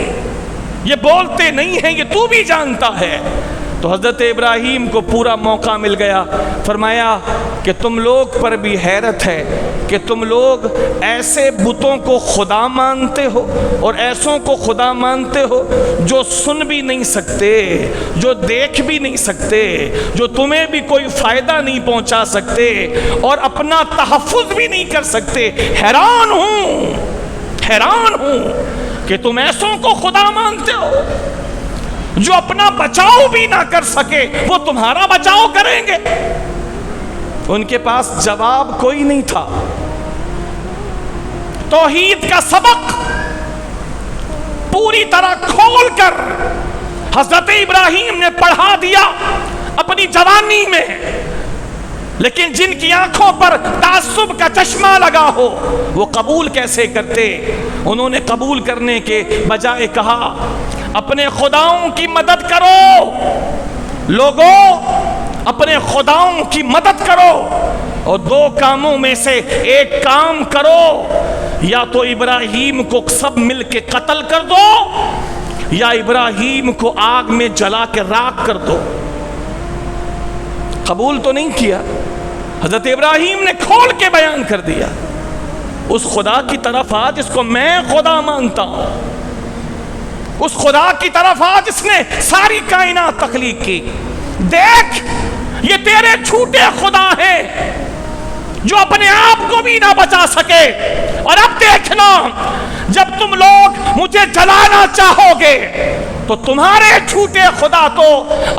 یہ بولتے نہیں ہیں، یہ تو بھی جانتا ہے۔ تو حضرت ابراہیم کو پورا موقع مل گیا، فرمایا کہ تم لوگ پر بھی حیرت ہے کہ تم لوگ ایسے بتوں کو خدا مانتے ہو اور ایسوں کو خدا مانتے ہو جو سن بھی نہیں سکتے، جو دیکھ بھی نہیں سکتے، جو تمہیں بھی کوئی فائدہ نہیں پہنچا سکتے اور اپنا تحفظ بھی نہیں کر سکتے۔ حیران ہوں کہ تم ایسوں کو خدا مانتے ہو جو اپنا بچاؤ بھی نہ کر سکے، وہ تمہارا بچاؤ کریں گے۔ ان کے پاس جواب کوئی نہیں تھا۔ توحید کا سبق پوری طرح کھول کر حضرت ابراہیم نے پڑھا دیا اپنی جوانی میں، لیکن جن کی آنکھوں پر تعصب کا چشمہ لگا ہو وہ قبول کیسے کرتے؟ انہوں نے قبول کرنے کے بجائے کہا اپنے خداؤں کی مدد کرو، لوگوں اپنے خداؤں کی مدد کرو، اور دو کاموں میں سے ایک کام کرو، یا تو ابراہیم کو سب مل کے قتل کر دو یا ابراہیم کو آگ میں جلا کے راکھ کر دو۔ قبول تو نہیں کیا۔ حضرت ابراہیم نے کھول کے بیان کر دیا اس خدا کی طرف آ جس کو میں خدا مانتا ہوں، اس خدا کی طرف آ جس نے ساری کائنات تخلیق کی۔ دیکھ یہ تیرے جھوٹے خدا ہیں جو اپنے آپ کو بھی نہ بچا سکے، اور اب دیکھنا جب تم لوگ مجھے جلانا چاہو گے تو تمہارے جھوٹے خدا تو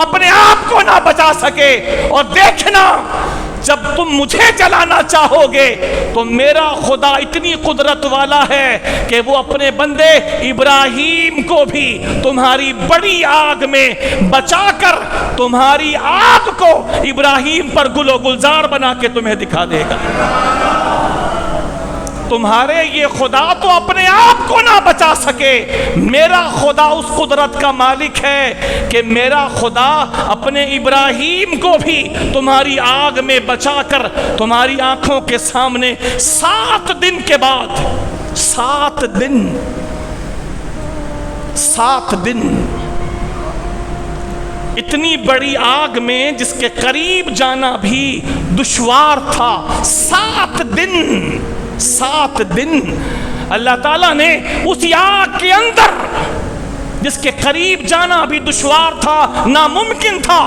اپنے آپ کو نہ بچا سکے، اور دیکھنا جب تم مجھے جلانا چاہو گے تو میرا خدا اتنی قدرت والا ہے کہ وہ اپنے بندے ابراہیم کو بھی تمہاری بڑی آگ میں بچا کر تمہاری آگ کو ابراہیم پر گل و گلزار بنا کے تمہیں دکھا دے گا۔ تمہارے یہ خدا تو اپنے آپ کو نہ بچا سکے، میرا خدا اس قدرت کا مالک ہے کہ میرا خدا اپنے ابراہیم کو بھی تمہاری آگ میں بچا کر تمہاری آنکھوں کے سامنے 7 دن کے بعد 7 دن اتنی بڑی آگ میں جس کے قریب جانا بھی دشوار تھا، 7 دن اللہ تعالیٰ نے اسی آگ کے اندر جس کے قریب جانا بھی دشوار تھا، ناممکن تھا،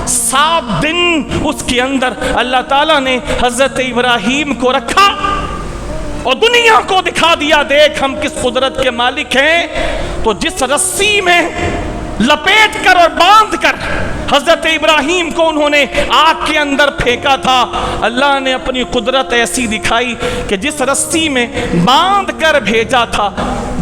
7 دن اس کے اندر اللہ تعالیٰ نے حضرت ابراہیم کو رکھا اور دنیا کو دکھا دیا دیکھ ہم کس قدرت کے مالک ہیں۔ تو جس رسی میں لپیٹ کر اور باندھ کر حضرت ابراہیم کو انہوں نے آگ کے اندر پھینکا تھا۔ اللہ نے اپنی قدرت ایسی دکھائی کہ جس رسی میں باندھ کر بھیجا تھا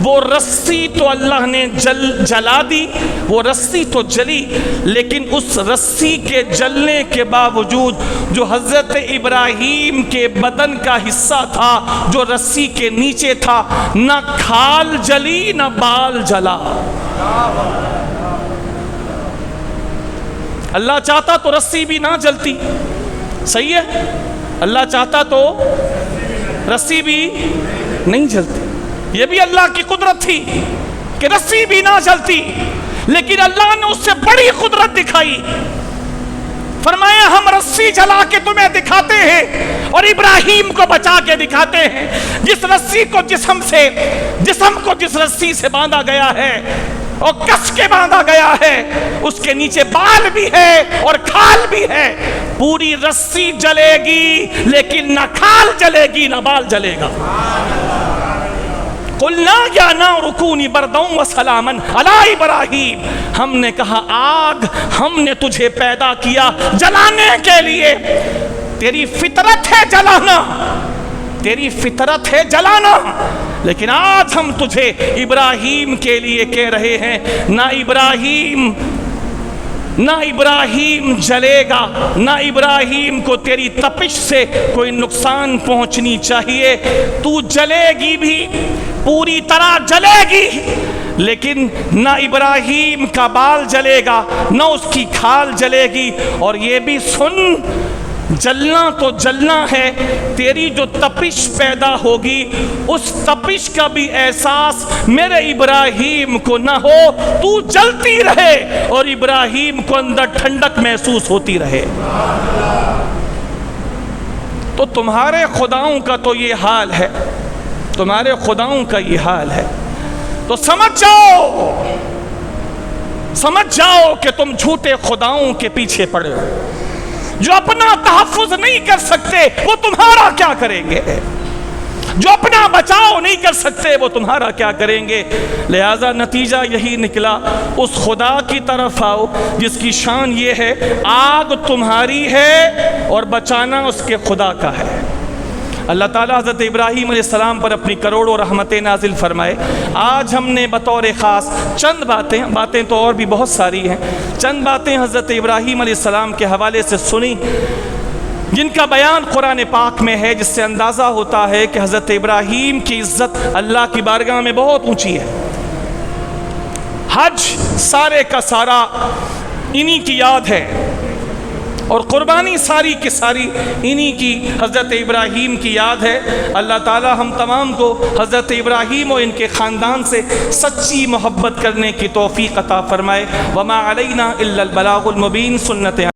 وہ رسی تو اللہ نے جلا دی، وہ رسی تو جلی، لیکن اس رسی کے جلنے کے باوجود جو حضرت ابراہیم کے بدن کا حصہ تھا جو رسی کے نیچے تھا، نہ کھال جلی نہ بال جلا۔ اللہ چاہتا تو رسی بھی نہ جلتی، صحیح ہے، اللہ چاہتا تو رسی بھی نہیں جلتی، یہ بھی اللہ کی قدرت تھی کہ رسی بھی نہ جلتی، لیکن اللہ نے اس سے بڑی قدرت دکھائی، فرمایا ہم رسی جلا کے تمہیں دکھاتے ہیں اور ابراہیم کو بچا کے دکھاتے ہیں۔ جس رسی کو جسم کو جس رسی سے باندھا گیا ہے اور کس کے باندھا گیا ہے، اس کے نیچے بال بھی ہے اور کھال بھی ہے۔ پوری رسی جلے گی لیکن نہ کھال جلے گی نہ بال جلے گا۔ قلنا یا نار کونی بردا وسلاما علی ابراہیم، ہم نے کہا آگ ہم نے تجھے پیدا کیا جلانے کے لیے، تیری فطرت ہے جلانا، تیری فطرت ہے جلانا، لیکن آج ہم تجھے ابراہیم کے لیے کہہ رہے ہیں نہ ابراہیم جلے گا، نہ ابراہیم کو تیری تپش سے کوئی نقصان پہنچنی چاہیے، تو جلے گی بھی پوری طرح جلے گی، لیکن نہ ابراہیم کا بال جلے گا نہ اس کی کھال جلے گی۔ اور یہ بھی سن، جلنا تو جلنا ہے، تیری جو تپش پیدا ہوگی اس تپش کا بھی احساس میرے ابراہیم کو نہ ہو، تو جلتی رہے اور ابراہیم کو اندر ٹھنڈک محسوس ہوتی رہے۔ تو تمہارے خداؤں کا تو یہ حال ہے، تمہارے خداؤں کا یہ حال ہے، تو سمجھ جاؤ کہ تم جھوٹے خداؤں کے پیچھے پڑے ہو، جو اپنا تحفظ نہیں کر سکتے وہ تمہارا کیا کریں گے، جو اپنا بچاؤ نہیں کر سکتے وہ تمہارا کیا کریں گے۔ لہذا نتیجہ یہی نکلا، اس خدا کی طرف آؤ جس کی شان یہ ہے آگ تمہاری ہے اور بچانا اس کے خدا کا ہے۔ اللہ تعالیٰ حضرت ابراہیم علیہ السلام پر اپنی کروڑوں رحمتیں نازل فرمائے۔ آج ہم نے بطور خاص چند باتیں تو اور بھی بہت ساری ہیں، چند باتیں حضرت ابراہیم علیہ السلام کے حوالے سے سنی جن کا بیان قرآن پاک میں ہے، جس سے اندازہ ہوتا ہے کہ حضرت ابراہیم کی عزت اللہ کی بارگاہ میں بہت اونچی ہے۔ حج سارے کا سارا انہی کی یاد ہے اور قربانی ساری کی ساری انہی کی حضرت ابراہیم کی یاد ہے۔ اللہ تعالی ہم تمام کو حضرت ابراہیم اور ان کے خاندان سے سچی محبت کرنے کی توفیق عطا فرمائے۔ وما علینا الا البلاغ المبین۔ سنت